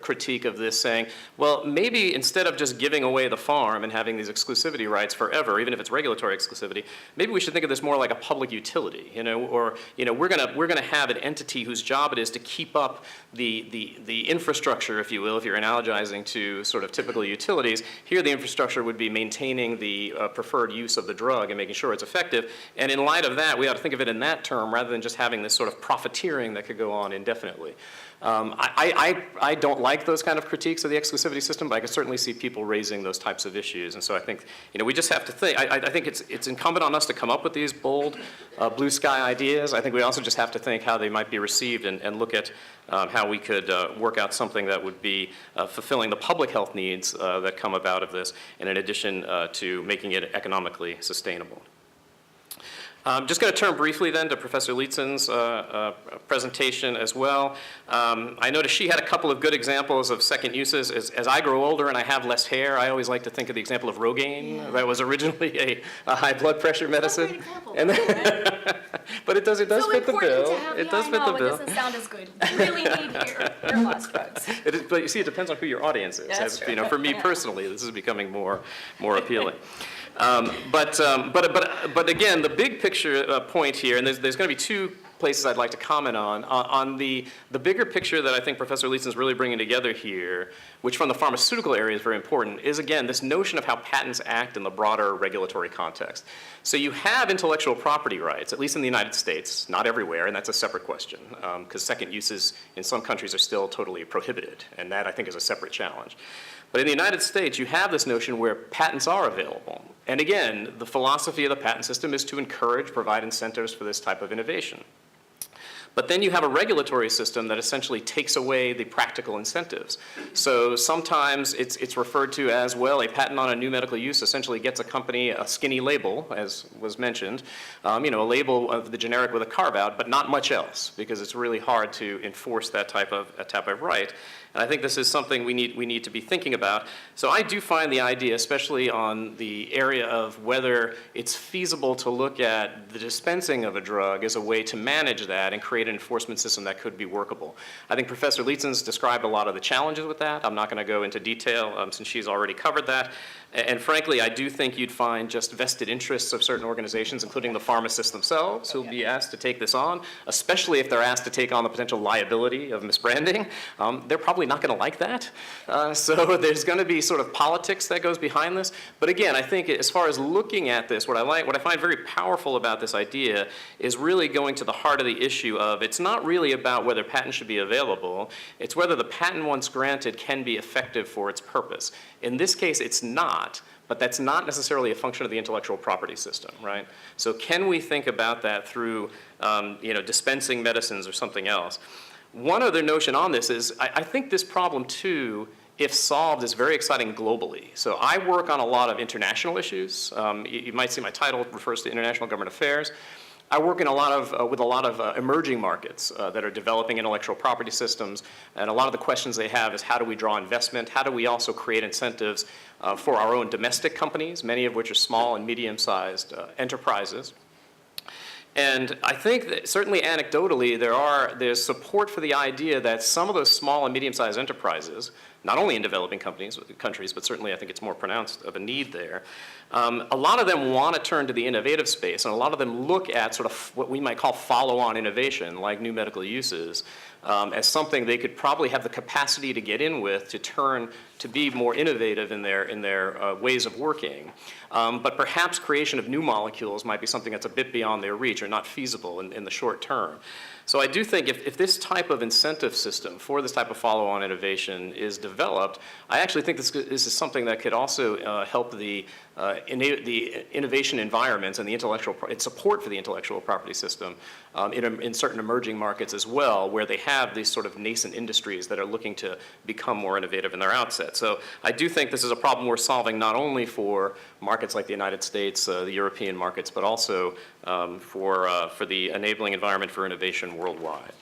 critique of this saying, well, maybe instead of just giving away the farm and having these exclusivity rights forever, even if it's regulatory exclusivity, maybe we should think of this more like a public utility, or we're gonna have an entity whose job it is to keep up the infrastructure, if you will, if you're analogizing to sort of typical utilities. Here the infrastructure would be maintaining the preferred use of the drug and making sure it's effective. And in light of that, we ought to think of it in that term rather than just having this sort of profiteering that could go on indefinitely. I don't like those kind of critiques of the exclusivity system, but I can certainly see people raising those types of issues. And so I think, we just have to think. I think it's incumbent on us to come up with these bold, blue sky ideas. I think we also just have to think how they might be received and look at how we could work out something that would be fulfilling the public health needs that come about of this, and in addition to making it economically sustainable. I'm just going to turn briefly then to Professor Lietzen's presentation as well. I noticed she had a couple of good examples of second uses. As I grow older and I have less hair, I always like to think of the example of Rogaine. That was originally a high blood pressure medicine. And but it does fit the bill. It does fit the bill. It doesn't sound as good. You really need hair loss drugs. But you see, it depends on who your audience is. That's true. For me personally, this is becoming more appealing. But again, the big picture point here, and there's going to be two places I'd like to comment on the bigger picture that I think Professor Lietzen's really bringing together here, which from the pharmaceutical area is very important, is again this notion of how patents act in the broader regulatory context. So you have intellectual property rights, at least in the United States, not everywhere, and that's a separate question, because second uses in some countries are still totally prohibited, and that I think is a separate challenge. But in the United States, you have this notion where patents are available. And again, the philosophy of the patent system is to encourage, provide incentives for this type of innovation. But then you have a regulatory system that essentially takes away the practical incentives. So sometimes it's referred to as, well, a patent on a new medical use essentially gets a company a skinny label, as was mentioned, a label of the generic with a carve-out, but not much else, because it's really hard to enforce that type of right. And I think this is something we need to be thinking about. So I do find the idea, especially on the area of whether it's feasible to look at the dispensing of a drug as a way to manage that and create an enforcement system that could be workable. I think Professor Lietzens described a lot of the challenges with that. I'm not going to go into detail since she's already covered that. And frankly, I do think you'd find just vested interests of certain organizations, including the pharmacists themselves, who will be asked to take this on, especially if they're asked to take on the potential liability of misbranding. They're probably not going to like that. So there's going to be sort of politics that goes behind this. But again, I think as far as looking at this, what I find very powerful about this idea is really going to the heart of the issue of it's not really about whether patents should be available, it's whether the patent once granted can be effective for its purpose. In this case, it's not, but that's not necessarily a function of the intellectual property system, right? So can we think about that through dispensing medicines or something else? One other notion on this is I think this problem too, if solved, is very exciting globally. So I work on a lot of international issues. You might see my title refers to international government affairs. I work in with a lot of emerging markets that are developing intellectual property systems, and a lot of the questions they have is how do we draw investment? How do we also create incentives for our own domestic companies, many of which are small and medium-sized enterprises? And I think that certainly anecdotally there's support for the idea that some of those small and medium-sized enterprises, not only in developing countries, but certainly I think it's more pronounced of a need there. A lot of them want to turn to the innovative space, and a lot of them look at sort of what we might call follow-on innovation, like new medical uses, as something they could probably have the capacity to get in with to turn to be more innovative in their ways of working. But perhaps creation of new molecules might be something that's a bit beyond their reach or not feasible in the short term. So I do think if this type of incentive system for this type of follow-on innovation is developed, I actually think this is something that could also help the innovation environments and and support for the intellectual property system in certain emerging markets as well, where they have these sort of nascent industries that are looking to become more innovative in their outset. So I do think this is a problem we're solving not only for markets like the United States, the European markets, but also for the enabling environment for innovation worldwide.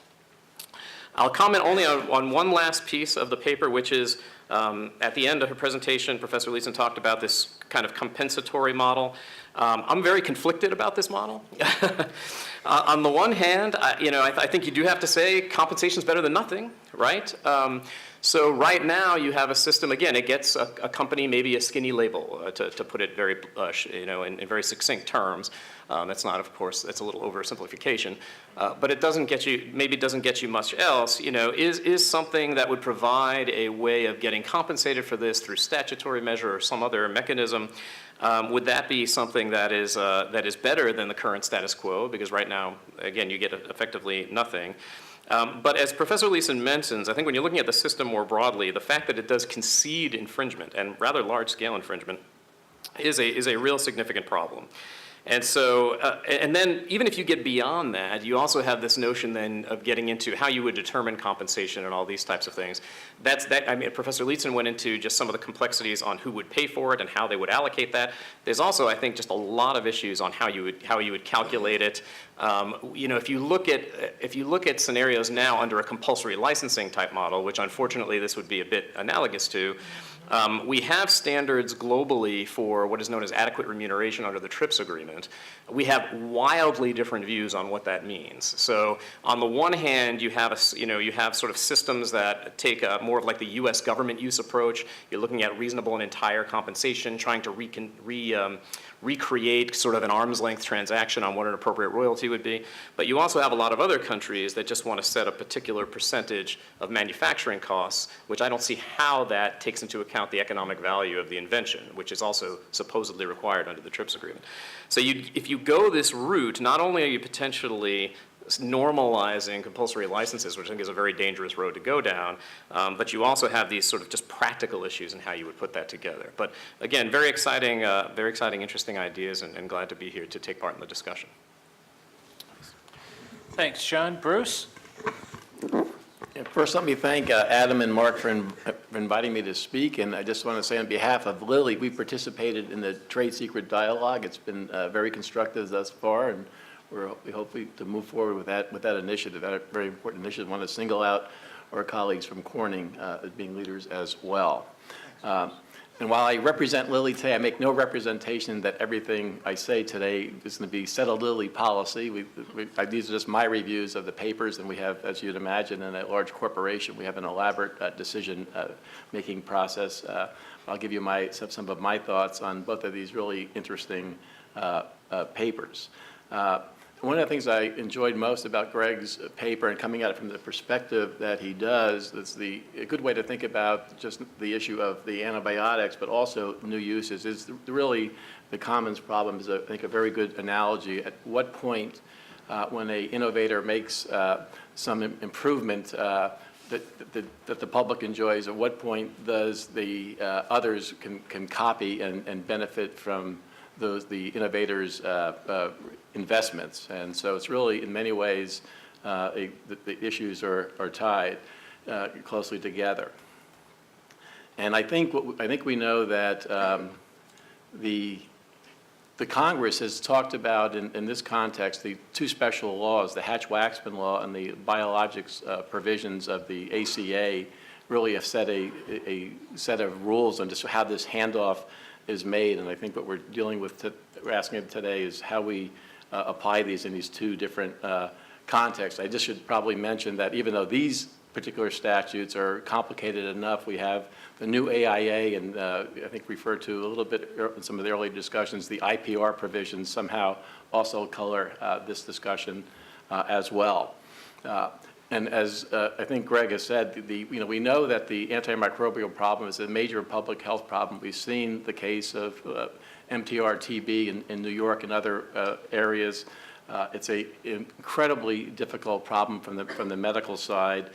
I'll comment only on one last piece of the paper, which is at the end of her presentation, Professor Leeson talked about this kind of compensatory model. I'm very conflicted about this model. On the one hand, I think you do have to say compensation is better than nothing, right? So right now you have a system, again, it gets a company maybe a skinny label, to put it very, in very succinct terms. That's not, of course, that's a little oversimplification, but it doesn't get you, maybe doesn't get you much else, is something that would provide a way of getting compensated for this through statutory measure or some other mechanism. Would that be something that is better than the current status quo? Because right now, again, you get effectively nothing. But as Professor Leeson mentions, I think when you're looking at the system more broadly, the fact that it does concede infringement, and rather large-scale infringement, is a real significant problem. And so, and then even if you get beyond that, you also have this notion then of getting into how you would determine compensation and all these types of things. I mean, Professor Lietzen went into just some of the complexities on who would pay for it and how they would allocate that. There's also, I think, just a lot of issues on how you would calculate it. If you look at scenarios now under a compulsory licensing type model, which unfortunately this would be a bit analogous to, we have standards globally for what is known as adequate remuneration under the TRIPS agreement. We have wildly different views on what that means. So on the one hand, you have sort of systems that take more of like the U.S. government use approach. You're looking at reasonable and entire compensation, trying to recreate sort of an arm's length transaction on what an appropriate royalty would be. But you also have a lot of other countries that just want to set a particular percentage of manufacturing costs, which I don't see how that takes into account the economic value of the invention, which is also supposedly required under the TRIPS agreement. So if you go this route, not only are you potentially normalizing compulsory licenses, which I think is a very dangerous road to go down, but you also have these sort of just practical issues in how you would put that together. But again, very exciting, interesting ideas, and glad to be here to take part in the discussion. Thanks, John. Bruce? Yeah, first, let me thank Adam and Mark for inviting me to speak, and I just want to say on behalf of Lilly, we participated in the trade secret dialogue. It's been very constructive thus far, and we hope to move forward with that initiative, that very important initiative. I want to single out our colleagues from Corning as being leaders as well. And while I represent Lilly today, I make no representation that everything I say today is going to be settled Lilly policy. These are just my reviews of the papers, and we have, as you'd imagine, in a large corporation, we have an elaborate decision-making process. I'll give you some of my thoughts on both of these really interesting papers. One of the things I enjoyed most about Greg's paper and coming at it from the perspective that he does, that's a good way to think about just the issue of the antibiotics, but also new uses, is really the commons problem is, I think, a very good analogy. At what point, when an innovator makes some improvement that the public enjoys, at what point does the others can copy and benefit from the innovators' investments? And so it's really, in many ways, the issues are tied closely together. And I think we know that the Congress has talked about, in this context, the two special laws, the Hatch-Waxman law and the biologics provisions of the ACA, really have set a set of rules on just how this handoff is made. And I think what we're dealing with, we're asking today, is how we apply these in these two different contexts. I just should probably mention that even though these particular statutes are complicated enough, we have the new AIA, and I think referred to a little bit in some of the earlier discussions, the IPR provisions somehow also color this discussion as well. And as I think Greg has said, we know that the antimicrobial problem is a major public health problem. We've seen the case of MTR-TB in New York and other areas. It's an incredibly difficult problem from the medical side.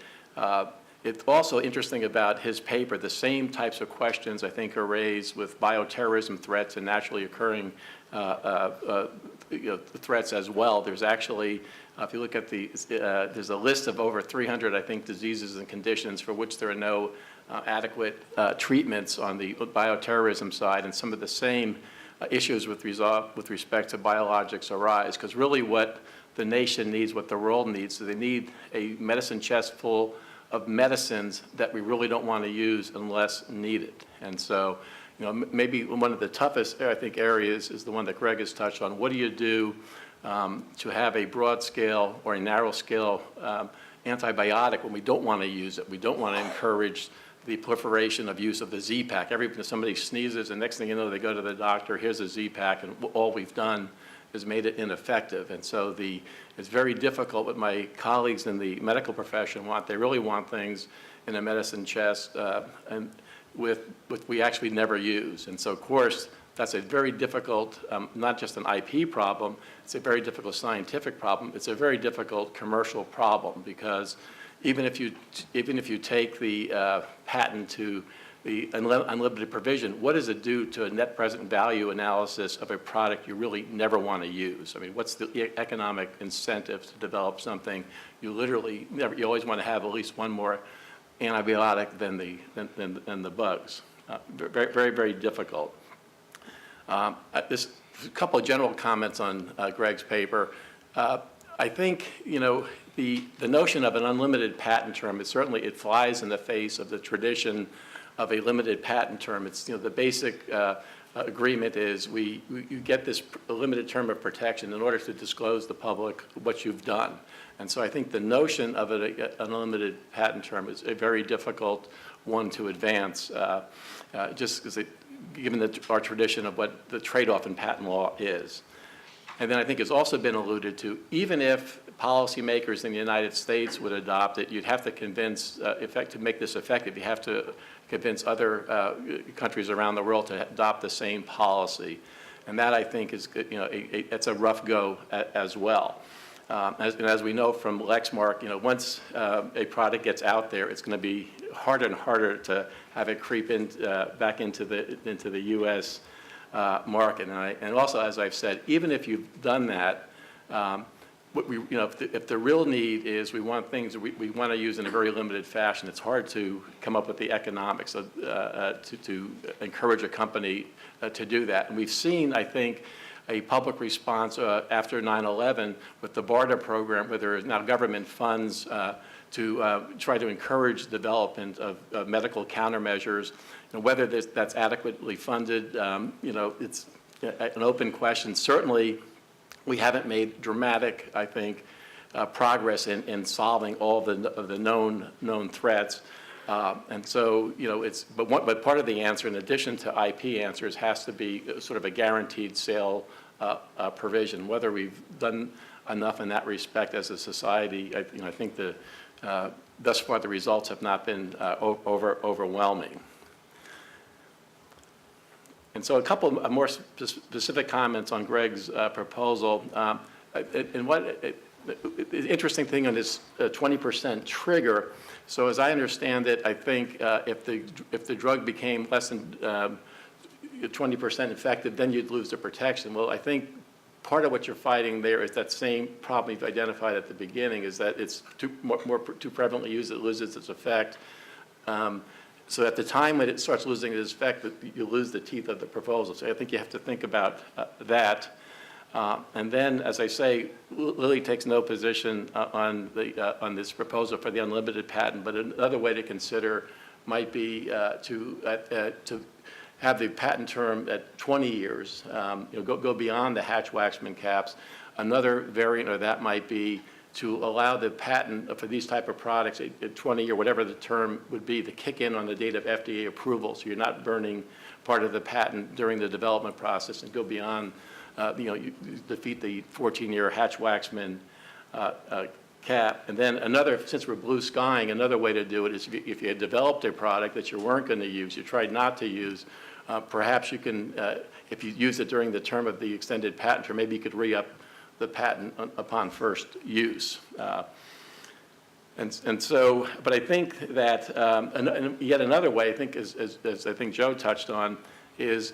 It's also interesting about his paper, the same types of questions I think are raised with bioterrorism threats and naturally occurring threats as well. There's actually, if you look at there's a list of over 300, I think, diseases and conditions for which there are no adequate treatments on the bioterrorism side, and some of the same issues with respect to biologics arise. Because really what the nation needs, what the world needs, so they need a medicine chest full of medicines that we really don't want to use unless needed. And so, maybe one of the toughest, I think, areas is the one that Greg has touched on. What do you do to have a broad scale or a narrow scale antibiotic when we don't want to use it? We don't want to encourage the proliferation of use of the Z-Pack. Every time somebody sneezes, and next thing you know, they go to the doctor, here's a Z-Pack, and all we've done is made it ineffective. And so it's very difficult what my colleagues in the medical profession want. They really want things in a medicine chest and with we actually never use. And so, of course, that's a very difficult, not just an IP problem, it's a very difficult scientific problem. It's a very difficult commercial problem, because even if you take the patent to the unlimited provision, what does it do to a net present value analysis of a product you really never want to use? I mean, what's the economic incentive to develop something you literally never, you always want to have at least one more antibiotic than the bugs. Very, very, very difficult. This a couple of general comments on Greg's paper. I think, the notion of an unlimited patent term, it flies in the face of the tradition of a limited patent term. It's, the basic agreement is you get this limited term of protection in order to disclose to the public what you've done. And so I think the notion of an unlimited patent term is a very difficult one to advance, just because given our tradition of what the trade-off in patent law is. And then I think it's also been alluded to, even if policymakers in the United States would adopt it, you'd have to convince, to make this effective, you have to convince other countries around the world to adopt the same policy. And that, I think, is, it's a rough go as well. As we know from Lexmark, once a product gets out there, it's going to be harder and harder to have it creep in, back into the U.S. market. And also, as I've said, even if you've done that, what we, if the real need is we want things we want to use in a very limited fashion, it's hard to come up with the economics to encourage a company to do that. And we've seen, I think, a public response after 9/11 with the BARDA program, where there is now government funds to try to encourage development of medical countermeasures. Whether that's adequately funded, it's an open question. Certainly, we haven't made dramatic, I think, progress in solving all of the known threats. And so, but part of the answer, in addition to IP answers, has to be sort of a guaranteed sale provision. Whether we've done enough in that respect as a society, I think thus far the results have not been overwhelming. And so a couple of more specific comments on Greg's proposal. And the interesting thing on this 20% trigger, so as I understand it, I think if the drug became less than 20% effective, then you'd lose the protection. Well, I think part of what you're fighting there is that same problem you've identified at the beginning, is that it's too prevalently used, it loses its effect. So at the time when it starts losing its effect, you lose the teeth of the proposal. So I think you have to think about that. And then, as I say, Lilly takes no position on this proposal for the unlimited patent, but another way to consider might be to have the patent term at 20 years, go beyond the Hatch-Waxman caps. Another variant of that might be to allow the patent for these type of products at 20 or whatever the term would be to kick in on the date of FDA approval, so you're not burning part of the patent during the development process and go beyond, you defeat the 14-year Hatch-Waxman cap. And then another, since we're blue skying, another way to do it is if you had developed a product that you weren't going to use, you tried not to use, perhaps you can, if you use it during the term of the extended patent term, maybe you could re-up the patent upon first use. And so, but I think that, and yet another way, I think, as I think Joe touched on, is,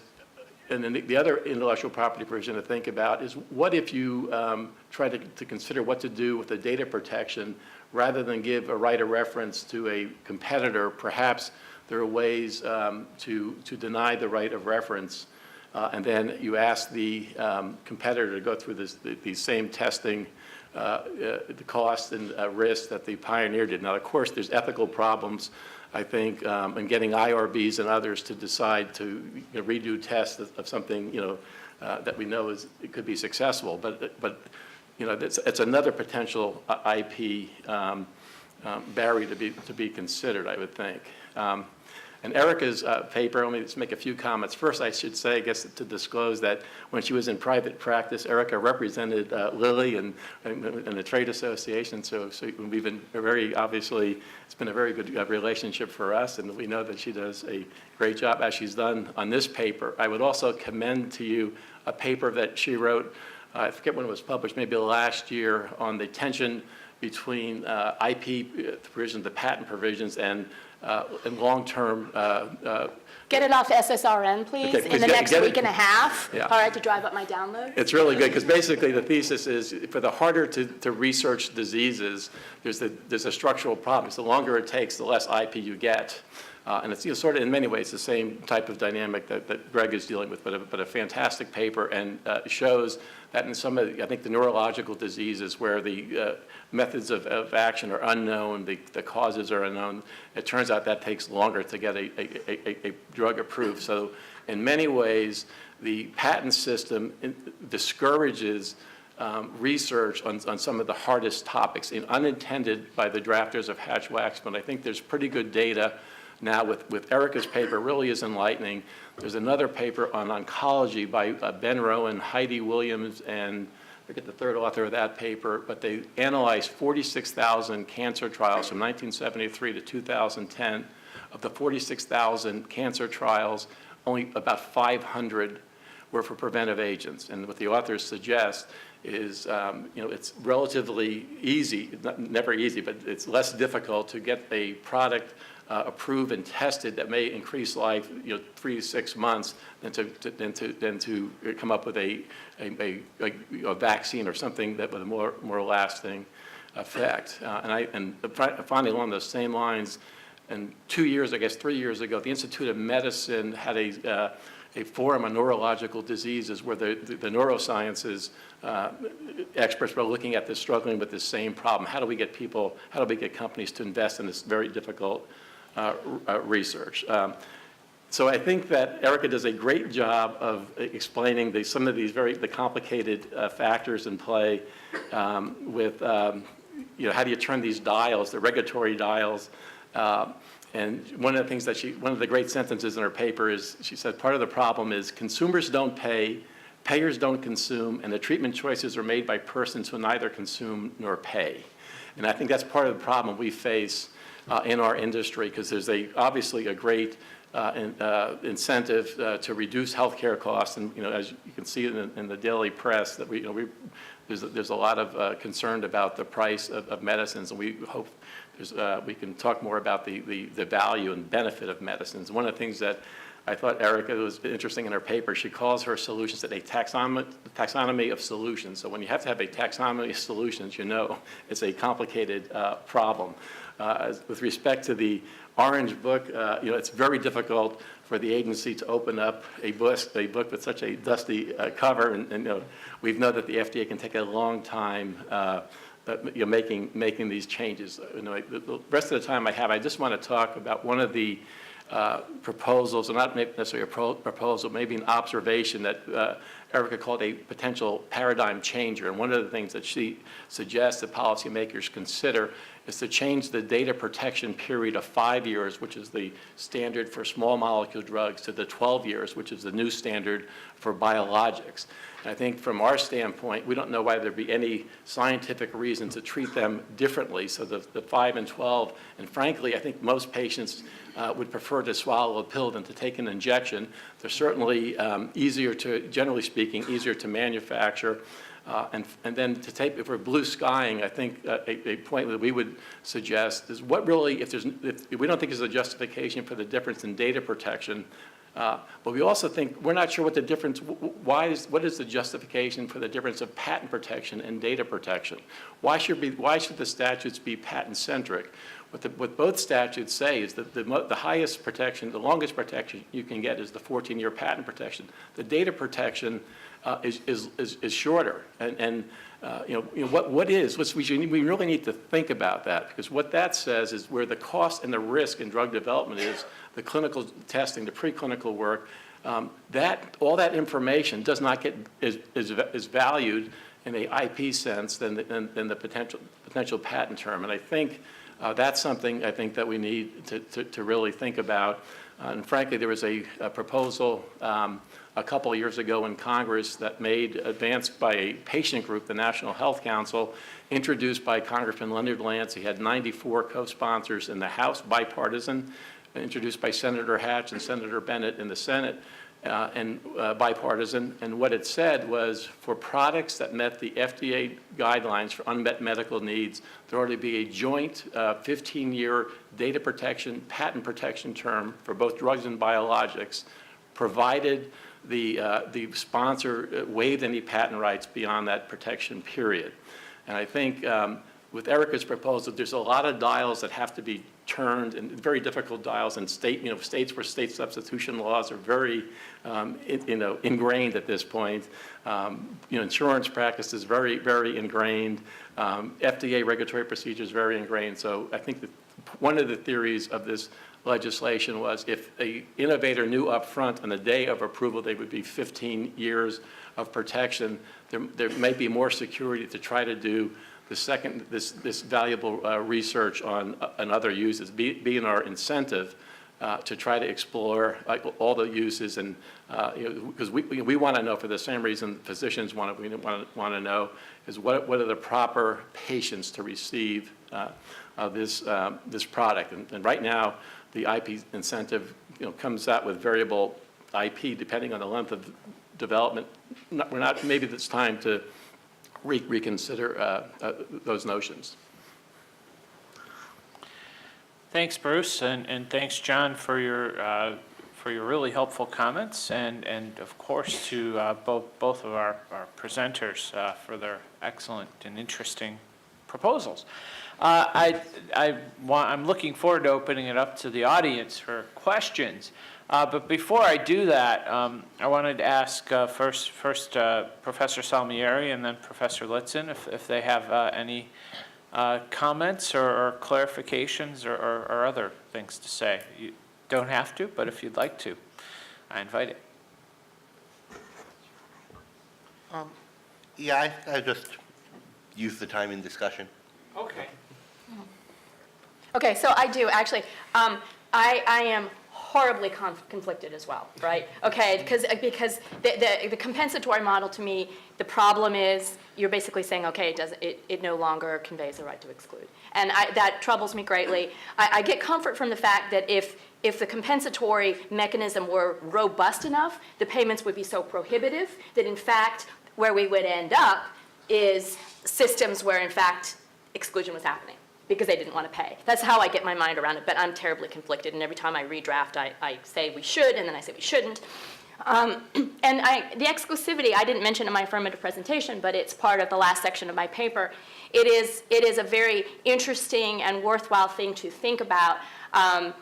and then the other intellectual property provision to think about is, what if you try to consider what to do with the data protection rather than give a right of reference to a competitor? Perhaps there are ways to deny the right of reference. And then you ask the competitor to go through these same testing, the cost and risk that the pioneer did. Now, of course, there's ethical problems, I think, in getting IRBs and others to decide to redo tests of something, that we know it could be successful. But it's another potential IP barrier to be considered, I would think. And Erica's paper, let me just make a few comments. First, I should say, I guess, to disclose that when she was in private practice, Erica represented Lilly and the trade association. So we've been very, obviously, it's been a very good relationship for us, and we know that she does a great job, as she's done on this paper. I would also commend to you a paper that she wrote, I forget when it was published, maybe last year, on the tension between IP provisions, the patent provisions, and long-term. Get it off SSRN, please, Okay, in the next week and a half. Yeah. All right, to drive up my download. It's really good, because basically the thesis is, for the harder to research diseases, there's a structural problem. So the longer it takes, the less IP you get. And it's sort of, in many ways, the same type of dynamic that Greg is dealing with, but a fantastic paper, and shows that in some of, I think, the neurological diseases where the methods of action are unknown, the causes are unknown, it turns out that takes longer to get a drug approved. So in many ways, the patent system discourages research on some of the hardest topics, unintended by the drafters of Hatch-Waxman. I think there's pretty good data now with Erica's paper, really is enlightening. There's another paper on oncology by Ben Rowan, Heidi Williams, and I forget the third author of that paper, but they analyzed 46,000 cancer trials from 1973 to 2010. Of the 46,000 cancer trials, only about 500 were for preventive agents. And what the authors suggest is, it's relatively easy, never easy, but it's less difficult to get a product approved and tested that may increase life, 3 to 6 months than to come up with a vaccine or something that with a more lasting effect. And finally, along those same lines, and 3 years ago, the Institute of Medicine had a forum on neurological diseases where the neurosciences experts were looking at this, struggling with this same problem. How do we get companies to invest in this very difficult research? So I think that Erica does a great job of explaining some of these the complicated factors in play with, how do you turn these dials, the regulatory dials. And one of the things one of the great sentences in her paper is, she said, part of the problem is consumers don't pay, payers don't consume, and the treatment choices are made by persons who neither consume nor pay. And I think that's part of the problem we face in our industry, because there's obviously a great incentive to reduce healthcare costs, and as you can see in the daily press, that there's a lot of concern about the price of medicines, and we hope we can talk more about the value and benefit of medicines. One of the things that I thought Erica was interesting in her paper, she calls her solutions a taxonomy of solutions. So when you have to have a taxonomy of solutions, it's a complicated problem. With respect to the Orange Book, it's very difficult for the agency to open up a book with such a dusty cover, and we've known that the FDA can take a long time making these changes. The rest of the time I have, I just want to talk about one of the proposals, and not necessarily a proposal, maybe an observation that Erica called a potential paradigm changer. And one of the things that she suggests that policymakers consider is to change the data protection period of 5 years, which is the standard for small molecule drugs, to the 12 years, which is the new standard for biologics. And I think from our standpoint, we don't know why there'd be any scientific reason to treat them differently. So the 5 and 12, and frankly, I think most patients would prefer to swallow a pill than to take an injection. They're certainly generally speaking, easier to manufacture. And then to take, if we're blue skying, I think a point that we would suggest is what really, if we don't think there's a justification for the difference in data protection, but we also think, we're not sure what the difference, what is the justification for the difference of patent protection and data protection? Why should the statutes be patent-centric? What both statutes say is that the highest protection, the longest protection you can get is the 14-year patent protection. The data protection is shorter, and we really need to think about that, because what that says is where the cost and the risk in drug development is, the clinical testing, the preclinical work, all that information does not get is valued in a IP sense than the potential patent term, and I think that's something I think that we need to really think about. And frankly, there was a proposal a couple of years ago in Congress that advanced by a patient group, the National Health Council, introduced by Congressman Leonard Lance. He had 94 co-sponsors in the House, bipartisan, introduced by Senator Hatch and Senator Bennett in the Senate, and bipartisan. And what it said was, for products that met the FDA guidelines for unmet medical needs, there ought to be a joint 15-year data protection, patent protection term for both drugs and biologics, provided the sponsor waived any patent rights beyond that protection period. And I think with Erica's proposal, there's a lot of dials that have to be turned, and very difficult dials in states where state substitution laws are very ingrained at this point. Insurance practice is very, very ingrained. FDA regulatory procedures very ingrained. So I think that one of the theories of this legislation was, if an innovator knew up front on the day of approval they would be 15 years of protection, there may be more security to try to do this valuable research on other uses, be in our incentive to try to explore all the uses, and because we want to know, for the same reason physicians want to know, is what are the proper patients to receive this product. And right now, the IP incentive comes out with variable IP depending on the length of development. Maybe it's time to reconsider those notions. Thanks, Bruce, and thanks, John, for your really helpful comments, and of course to both of our presenters for their excellent and interesting proposals. I'm looking forward to opening it up to the audience for questions. But before I do that, I wanted to ask first Professor Salmieri and then Professor Litzen if they have any comments or clarifications or other things to say. You don't have to, but if you'd like to, I invite it. Yeah, I just use the time in discussion. Okay. Okay, so I do, actually. I am horribly conflicted as well, right? Okay, because the compensatory model, to me, the problem is you're basically saying, okay, it no longer conveys the right to exclude. And that troubles me greatly. I get comfort from the fact that if the compensatory mechanism were robust enough, the payments would be so prohibitive that, in fact, where we would end up is systems where, in fact, exclusion was happening because they didn't want to pay. That's how I get my mind around it, but I'm terribly conflicted, and every time I redraft, I say we should, and then I say we shouldn't. And the exclusivity, I didn't mention in my affirmative presentation, but it's part of the last section of my paper. It is a very interesting and worthwhile thing to think about, and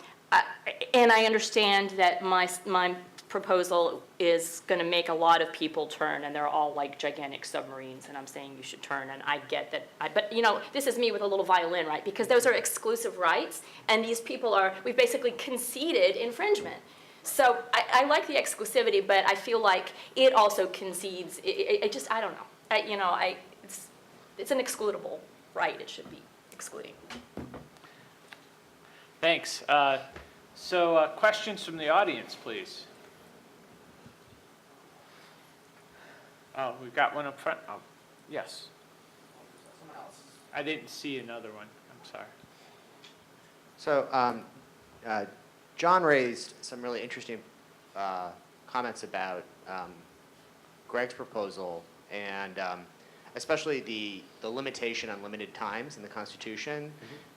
I understand that my proposal is going to make a lot of people turn, and they're all like gigantic submarines, and I'm saying you should turn, and I get that. But you know, this is me with a little violin, right? Because those are exclusive rights, and these people we've basically conceded infringement. So I like the exclusivity, but I feel like it also concedes. I don't know. It's an excludable right. It should be excluding. Thanks. So questions from the audience, please. Oh, we've got one up front. Oh, yes. I didn't see another one. I'm sorry. So John raised some really interesting comments about Greg's proposal, and especially the limitation on limited times in the Constitution,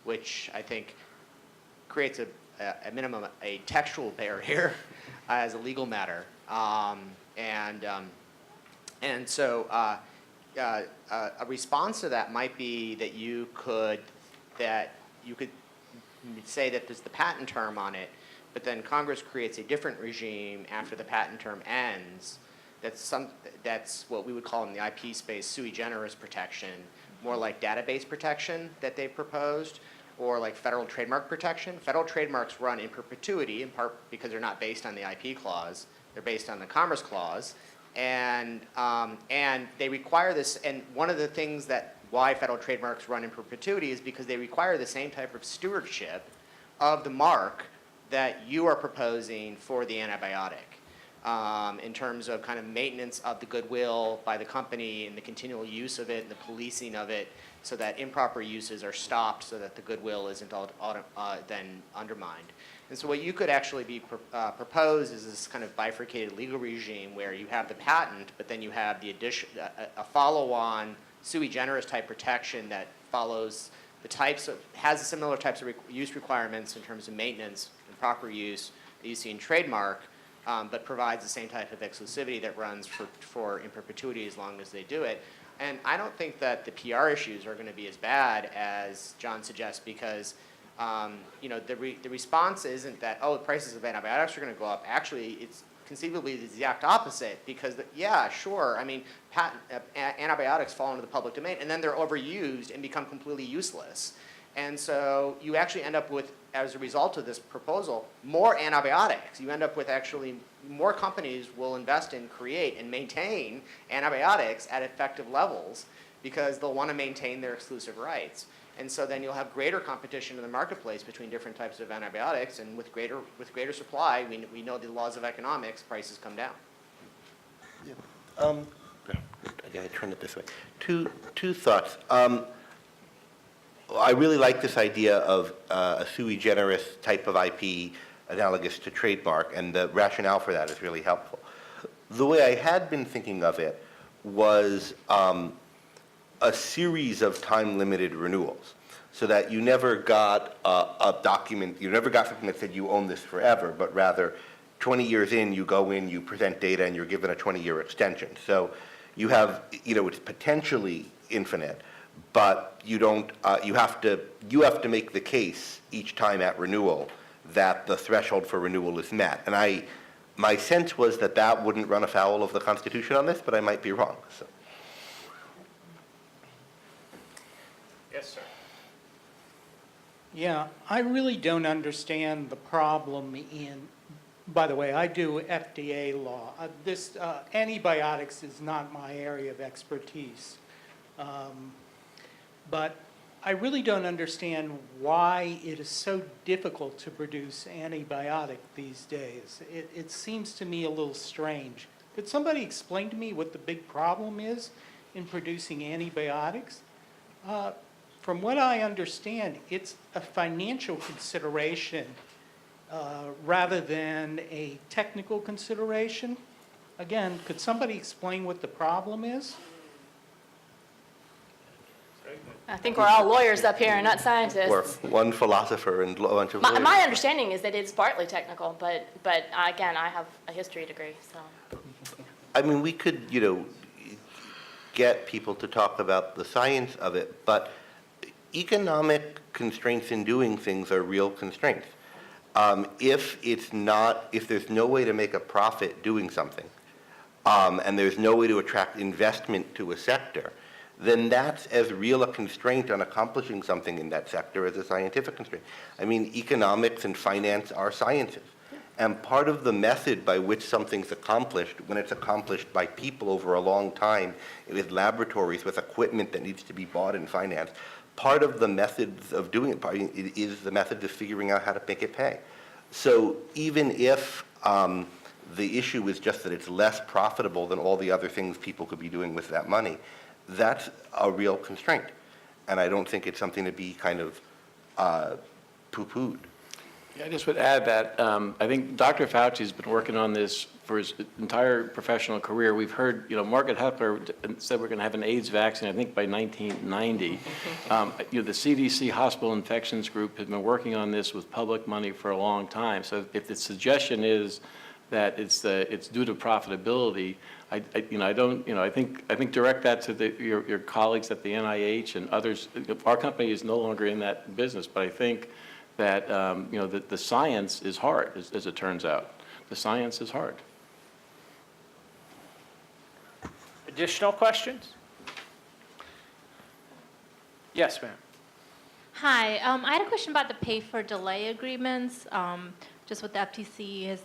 which I think creates at minimum a textual barrier as a legal matter. And so a response to that might be that you could say that there's the patent term on it, but then Congress creates a different regime after the patent term ends. That's what we would call in the IP space sui generis protection, more like database protection that they've proposed, or like federal trademark protection. Federal trademarks run in perpetuity, in part because they're not based on the IP clause. They're based on the Commerce Clause. And they require this, and one of the things why federal trademarks run in perpetuity is because they require the same type of stewardship of the mark that you are proposing for the antibiotic, in terms of kind of maintenance of the goodwill by the company and the continual use of it and the policing of it, so that improper uses are stopped, so that the goodwill isn't then undermined. And so what you could actually be proposed is this kind of bifurcated legal regime where you have the patent, but then you have the a follow-on sui generis type protection that follows has similar types of use requirements in terms of maintenance and proper use that you see in trademark, but provides the same type of exclusivity that runs for in perpetuity as long as they do it. And I don't think that the PR issues are going to be as bad as John suggests, because the response isn't that, oh, the prices of antibiotics are going to go up. Actually, it's conceivably the exact opposite, because, yeah, sure, I mean, antibiotics fall into the public domain, and then they're overused and become completely useless. And so you actually end up with, as a result of this proposal, more antibiotics. You end up with actually more companies will invest in, create, and maintain antibiotics at effective levels because they'll want to maintain their exclusive rights. And so then you'll have greater competition in the marketplace between different types of antibiotics, and with greater supply, we know the laws of economics, prices come down. Yeah. I gotta turn it this way. Two thoughts. I really like this idea of a sui generis type of IP analogous to trademark, and the rationale for that is really helpful. The way I had been thinking of it was a series of time-limited renewals. so that you never got a document, you never got something that said you own this forever, but rather 20 years in, you go in, you present data, and you're given a 20-year extension. So you have, it's potentially infinite, but you don't, you have to make the case each time at renewal that the threshold for renewal is met. And my sense was that that wouldn't run afoul of the Constitution on this, but I might be wrong. So. Yes, sir. Yeah, I really don't understand the problem in, by the way, I do FDA law. Antibiotics is not my area of expertise. But I really don't understand why it is so difficult to produce antibiotic these days. It seems to me a little strange. Could somebody explain to me what the big problem is in producing antibiotics? From what I understand, it's a financial consideration rather than a technical consideration. Again, could somebody explain what the problem is? I think we're all lawyers up here and not scientists. Or one philosopher and a bunch of lawyers. My understanding is that it's partly technical, but again, I have a history degree, so. I mean, we could, get people to talk about the science of it, but economic constraints in doing things are real constraints. If there's no way to make a profit doing something, and there's no way to attract investment to a sector, then that's as real a constraint on accomplishing something in that sector as a scientific constraint. I mean, economics and finance are sciences. And part of the method by which something's accomplished, when it's accomplished by people over a long time, with laboratories, with equipment that needs to be bought and financed, part of the methods of doing it is the method of figuring out how to make it pay. So even if the issue is just that it's less profitable than all the other things people could be doing with that money, that's a real constraint. And I don't think it's something to be kind of poo-pooed. Yeah, I just would add that I think Dr. Fauci's been working on this for his entire professional career. We've heard, Margaret Hepler said we're going to have an AIDS vaccine, I think, by 1990. The CDC Hospital Infections Group has been working on this with public money for a long time. So if the suggestion is that it's due to profitability, I think direct that to your colleagues at the NIH and others. Our company is no longer in that business, but I think that the science is hard, as it turns out. The science is hard. Additional questions? Yes, ma'am. Hi, I had a question about the pay for delay agreements. Just what the FTC has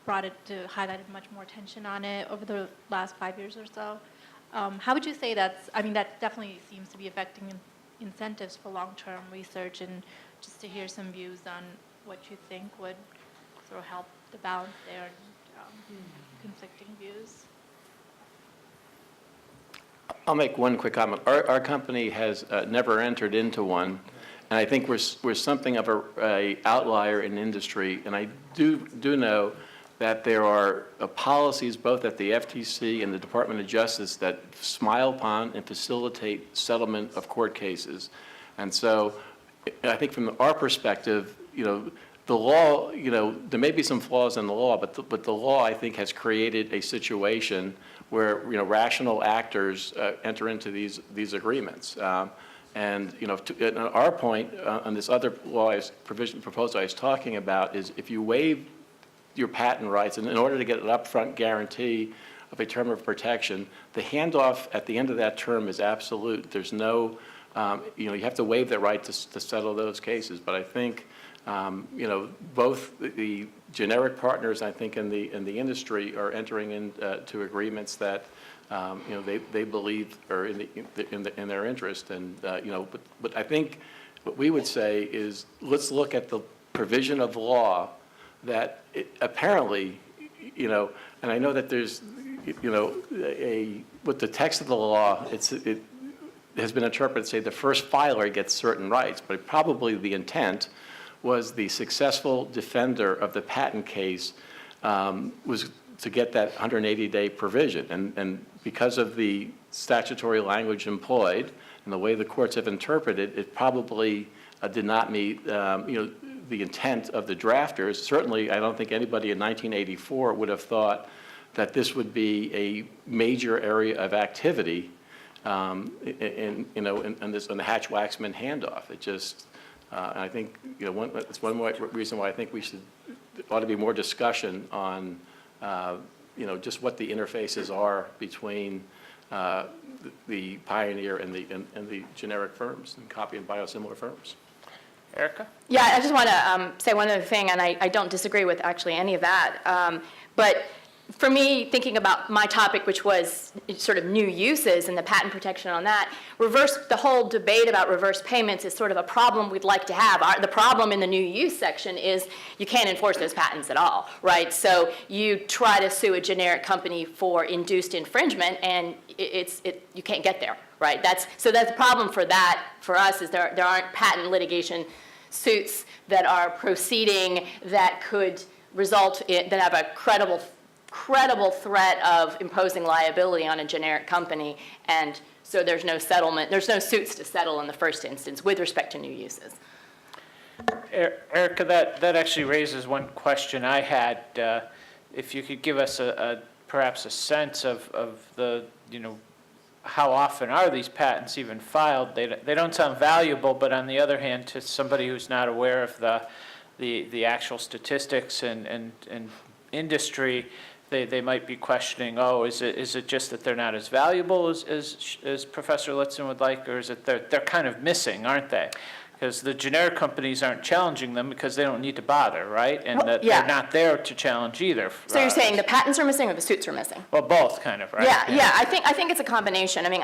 brought it to highlighted much more attention on it over the last 5 years or so. How would you say that definitely seems to be affecting incentives for long-term research, and just to hear some views on what you think would sort of help the balance there and conflicting views. I'll make one quick comment. Our company has never entered into one, and I think we're something of a outlier in industry. And I do know that there are policies both at the FTC and the Department of Justice that smile upon and facilitate settlement of court cases. And so I think from our perspective, the law, there may be some flaws in the law, but the law, I think, has created a situation where, rational actors enter into these agreements. And, to our point on this other law proposal I was talking about is if you waive your patent rights, and in order to get an upfront guarantee of a term of protection, the handoff at the end of that term is absolute. There's no, you have to waive that right to settle those cases. But I think, both the generic partners, I think, in the industry are entering into agreements that, they believe are in their interest. And, but I think what we would say is let's look at the provision of law that apparently, and I know that there's, with the text of the law, it has been interpreted to say the first filer gets certain rights, but probably the intent was the successful defender of the patent case was to get that 180-day provision. And because of the statutory language employed, and the way the courts have interpreted it probably did not meet, the intent of the drafters. Certainly, I don't think anybody in 1984 would have thought that this would be a major area of activity in the Hatch-Waxman handoff. It just, I think, it's one reason why I think ought to be more discussion on, just what the interfaces are between the pioneer and the generic firms and copy and biosimilar firms. Erica? Yeah, I just want to say one other thing, and I don't disagree with actually any of that. But for me, thinking about my topic, which was sort of new uses and the patent protection on that, the whole debate about reverse payments is sort of a problem we'd like to have. The problem in the new use section is you can't enforce those patents at all, right? So you try to sue a generic company for induced infringement, and you can't get there, right? So that's the problem for us, is there aren't patent litigation suits that are proceeding that could result in, that have a credible threat of imposing liability on a generic company, and so there's no settlement, there's no suits to settle in the first instance with respect to new uses. Erica, that actually raises one question I had. If you could give us perhaps a sense of the, how often are these patents even filed? They don't sound valuable, but on the other hand, to somebody who's not aware of the actual statistics and industry, they might be questioning, is it just that they're not as valuable as Professor Litzen would like, or is it they're kind of missing, aren't they? Because the generic companies aren't challenging them because they don't need to bother, right? And they're not there to challenge either. So you're saying the patents are missing or the suits are missing? Well, both kind of, right? Yeah. I think it's a combination. I mean,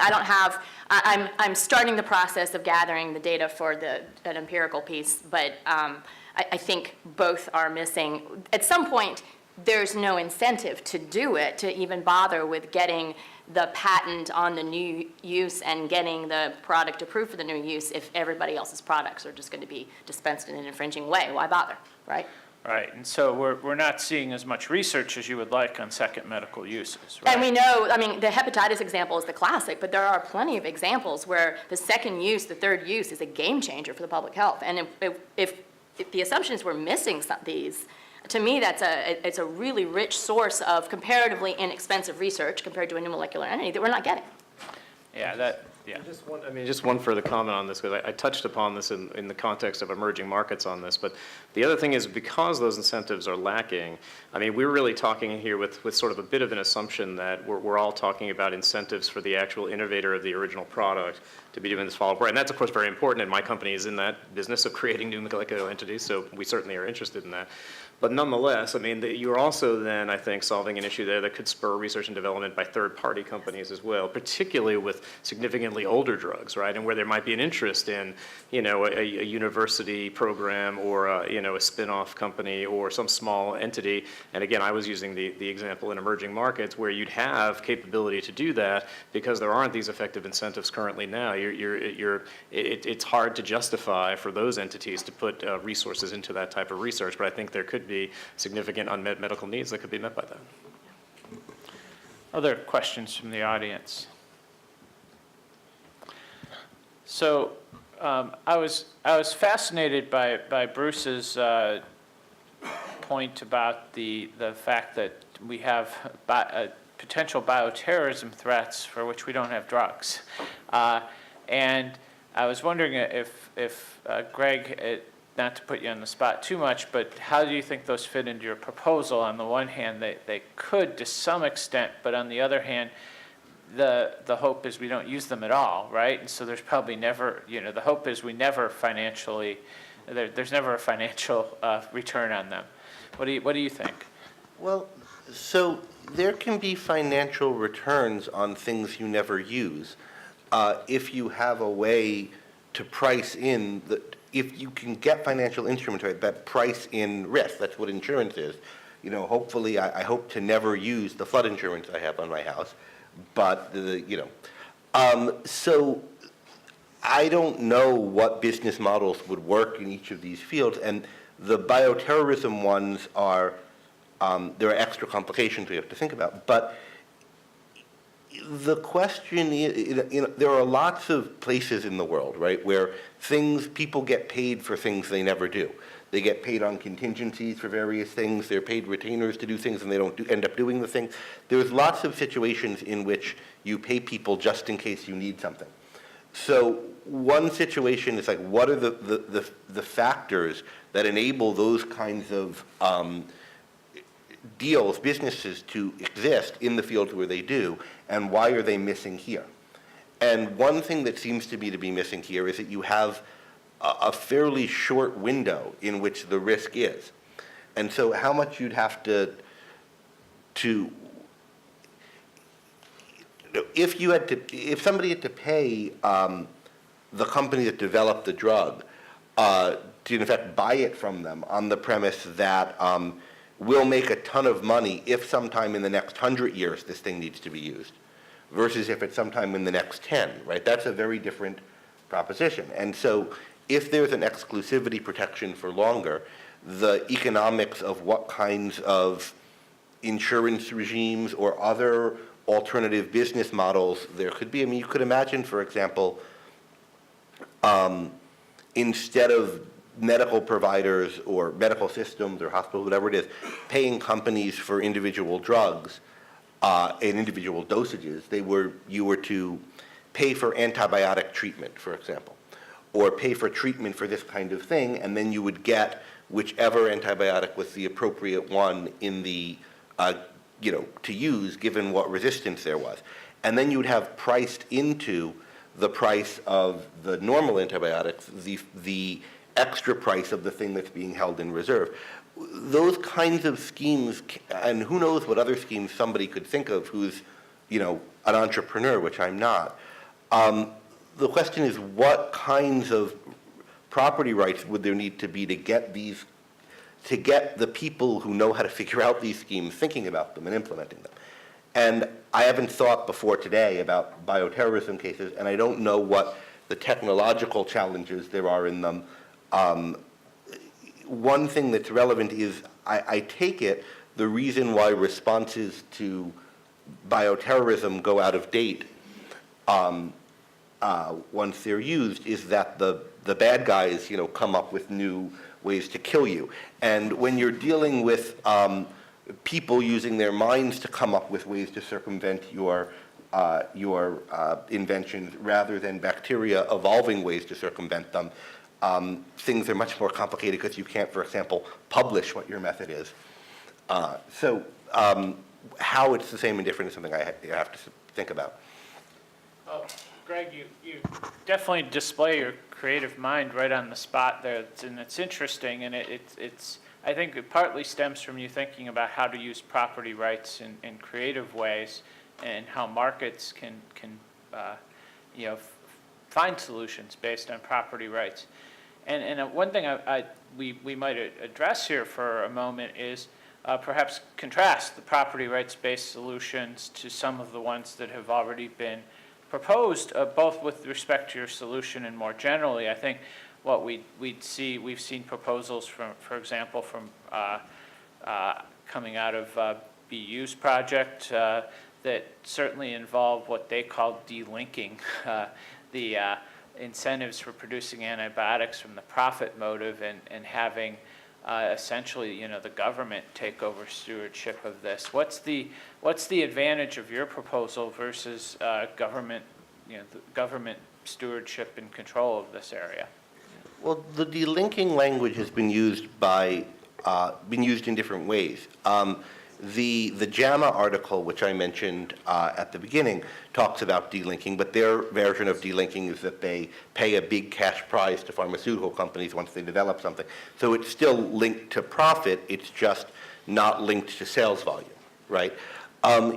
I'm starting the process of gathering the data for an empirical piece, but I think both are missing. At some point, there's no incentive to do it, to even bother with getting the patent on the new use and getting the product approved for the new use if everybody else's products are just going to be dispensed in an infringing way. Why bother, right? Right, and so we're not seeing as much research as you would like on second medical uses, right? And we know, I mean, the hepatitis example is the classic, but there are plenty of examples where the second use, the third use is a game changer for the public health. And if the assumption is we're missing these, to me, it's a really rich source of comparatively inexpensive research compared to a new molecular entity that we're not getting. Yeah, Just one further comment on this, because I touched upon this in the context of emerging markets on this, but the other thing is, because those incentives are lacking, I mean, we're really talking here with sort of a bit of an assumption that we're all talking about incentives for the actual innovator of the original product to be doing this follow-up work, and that's of course very important, and my company is in that business of creating new molecular entities, so we certainly are interested in that. But nonetheless, I mean, you're also then, I think, solving an issue there that could spur research and development by third-party companies as well, particularly with significantly older drugs, right? And where there might be an interest in, a university program or, a spin-off company or some small entity. And again, I was using the example in emerging markets where you'd have capability to do that because there aren't these effective incentives currently now. It's hard to justify for those entities to put resources into that type of research, but I think there could be significant unmet medical needs that could be met by that. Other questions from the audience? So I was fascinated by Bruce's point about the fact that we have potential bioterrorism threats for which we don't have drugs, and I was wondering if Greg, not to put you on the spot too much, but how do you think those fit into your proposal? On the one hand, they could to some extent, but on the other hand, the hope is we don't use them at all, right? And so there's probably never, the hope is we never financially, there's never a financial return on them. What do you think? Well, so there can be financial returns on things you never use. If you have a way to price in if you can get financial instruments, right, that price in risk, that's what insurance is. Hopefully, I hope to never use the flood insurance I have on my house, but so I don't know what business models would work in each of these fields, and the bioterrorism ones are, there are extra complications we have to think about, but The question is, there are lots of places in the world, right, where people get paid for things they never do. They get paid on contingencies for various things. They're paid retainers to do things, and they don't end up doing the thing. There's lots of situations in which you pay people just in case you need something. So one situation is like, what are the factors that enable those kinds of deals, businesses to exist in the fields where they do, and why are they missing here? And one thing that seems to me to be missing here is that you have a fairly short window in which the risk is. And so how much you'd have if somebody had to pay the company that developed the drug to in fact buy it from them on the premise that we'll make a ton of money if sometime in the next 100 years this thing needs to be used, versus if it's sometime in the next 10, right? That's a very different proposition. And so if there's an exclusivity protection for longer, the economics of what kinds of insurance regimes or other alternative business models there could be. I mean, you could imagine, for example, instead of medical providers or medical systems or hospitals, whatever it is, paying companies for individual drugs and individual dosages, you were to pay for antibiotic treatment, for example, or pay for treatment for this kind of thing, and then you would get whichever antibiotic was the appropriate one in the, to use given what resistance there was. And then you would have priced into the price of the normal antibiotics, the extra price of the thing that's being held in reserve. Those kinds of schemes, and who knows what other schemes somebody could think of who's, an entrepreneur, which I'm not. The question is, what kinds of property rights would there need to be to get the people who know how to figure out these schemes thinking about them and implementing them? And I haven't thought before today about bioterrorism cases, and I don't know what the technological challenges there are in them. One thing that's relevant is, I take it, the reason why responses to bioterrorism go out of date once they're used is that the bad guys, come up with new ways to kill you. And when you're dealing with people using their minds to come up with ways to circumvent your inventions rather than bacteria evolving ways to circumvent them, things are much more complicated because you can't, for example, publish what your method is. So how it's the same and different is something I have to think about. Well, Greg, you definitely display your creative mind right on the spot there, and it's interesting, and I think it partly stems from you thinking about how to use property rights in creative ways, and how markets can find solutions based on property rights. And one thing we might address here for a moment is perhaps contrast the property rights-based solutions to some of the ones that have already been proposed, both with respect to your solution and more generally. I think what we've seen proposals from, for example, from coming out of BU's project that certainly involve what they call delinking the incentives for producing antibiotics from the profit motive and having essentially, the government take over stewardship of this. What's the advantage of your proposal versus government, the government stewardship and control of this area? Well, the delinking language has been used in different ways. The JAMA article, which I mentioned at the beginning, talks about delinking, but their version of delinking is that they pay a big cash prize to pharmaceutical companies once they develop something. So it's still linked to profit, it's just not linked to sales volume, right?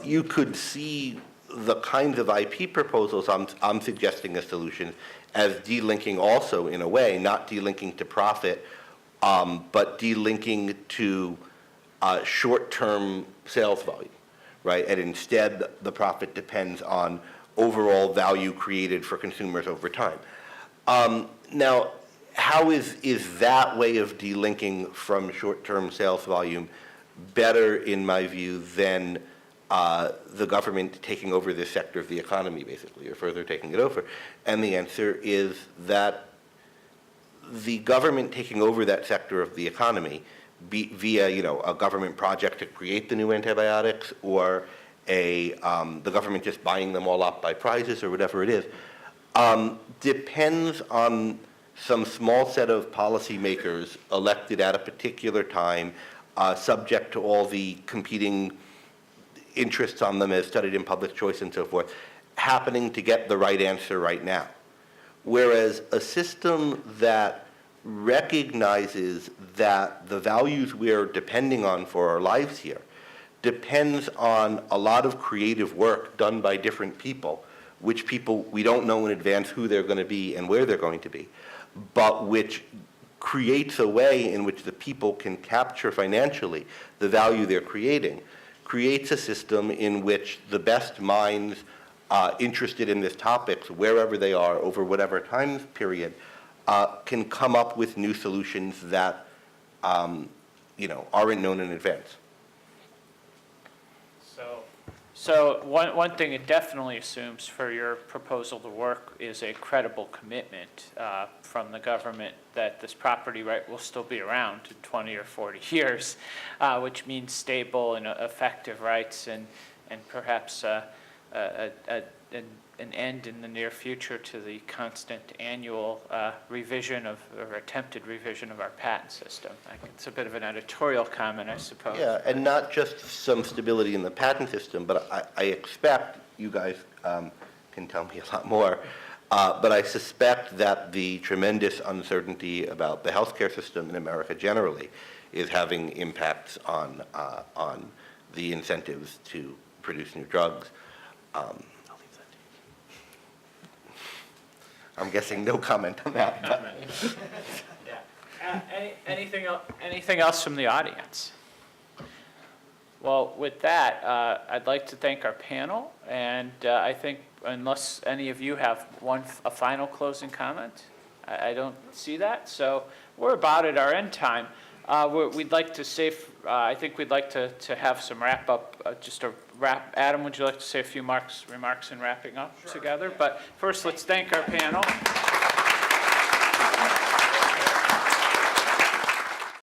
You could see the kinds of IP proposals I'm suggesting as solutions as delinking also in a way, not delinking to profit, but delinking to short-term sales volume, right? And instead, the profit depends on overall value created for consumers over time. Now, how is that way of delinking from short-term sales volume better, in my view, than the government taking over this sector of the economy, basically, or further taking it over? And the answer is that the government taking over that sector of the economy via, a government project to create the new antibiotics, or the government just buying them all up by prizes or whatever it is, depends on some small set of policymakers elected at a particular time, subject to all the competing interests on them as studied in public choice and so forth, happening to get the right answer right now. Whereas a system that recognizes that the values we're depending on for our lives here depends on a lot of creative work done by different people, which people we don't know in advance who they're going to be and where they're going to be, but which creates a way in which the people can capture financially the value they're creating, creates a system in which the best minds interested in this topic, wherever they are over whatever time period, can come up with new solutions that aren't known in advance. So one thing it definitely assumes for your proposal to work is a credible commitment from the government that this property right will still be around in 20 or 40 years, which means stable and effective rights and perhaps an end in the near future to the constant annual revision of, or attempted revision of our patent system. It's a bit of an editorial comment, I suppose. Yeah, and not just some stability in the patent system, but I expect, you guys can tell me a lot more, but I suspect that the tremendous uncertainty about the healthcare system in America generally is having impacts on the incentives to produce new drugs. I'm guessing no comment on that. Anything else from the audience? Well, with that, I'd like to thank our panel, and I think unless any of you have a final closing comment, I don't see that. So we're about at our end time. We'd like to save. I think we'd like to have some wrap up. Just a wrap. Adam, would you like to say a few remarks in wrapping up together? But first, let's thank our panel.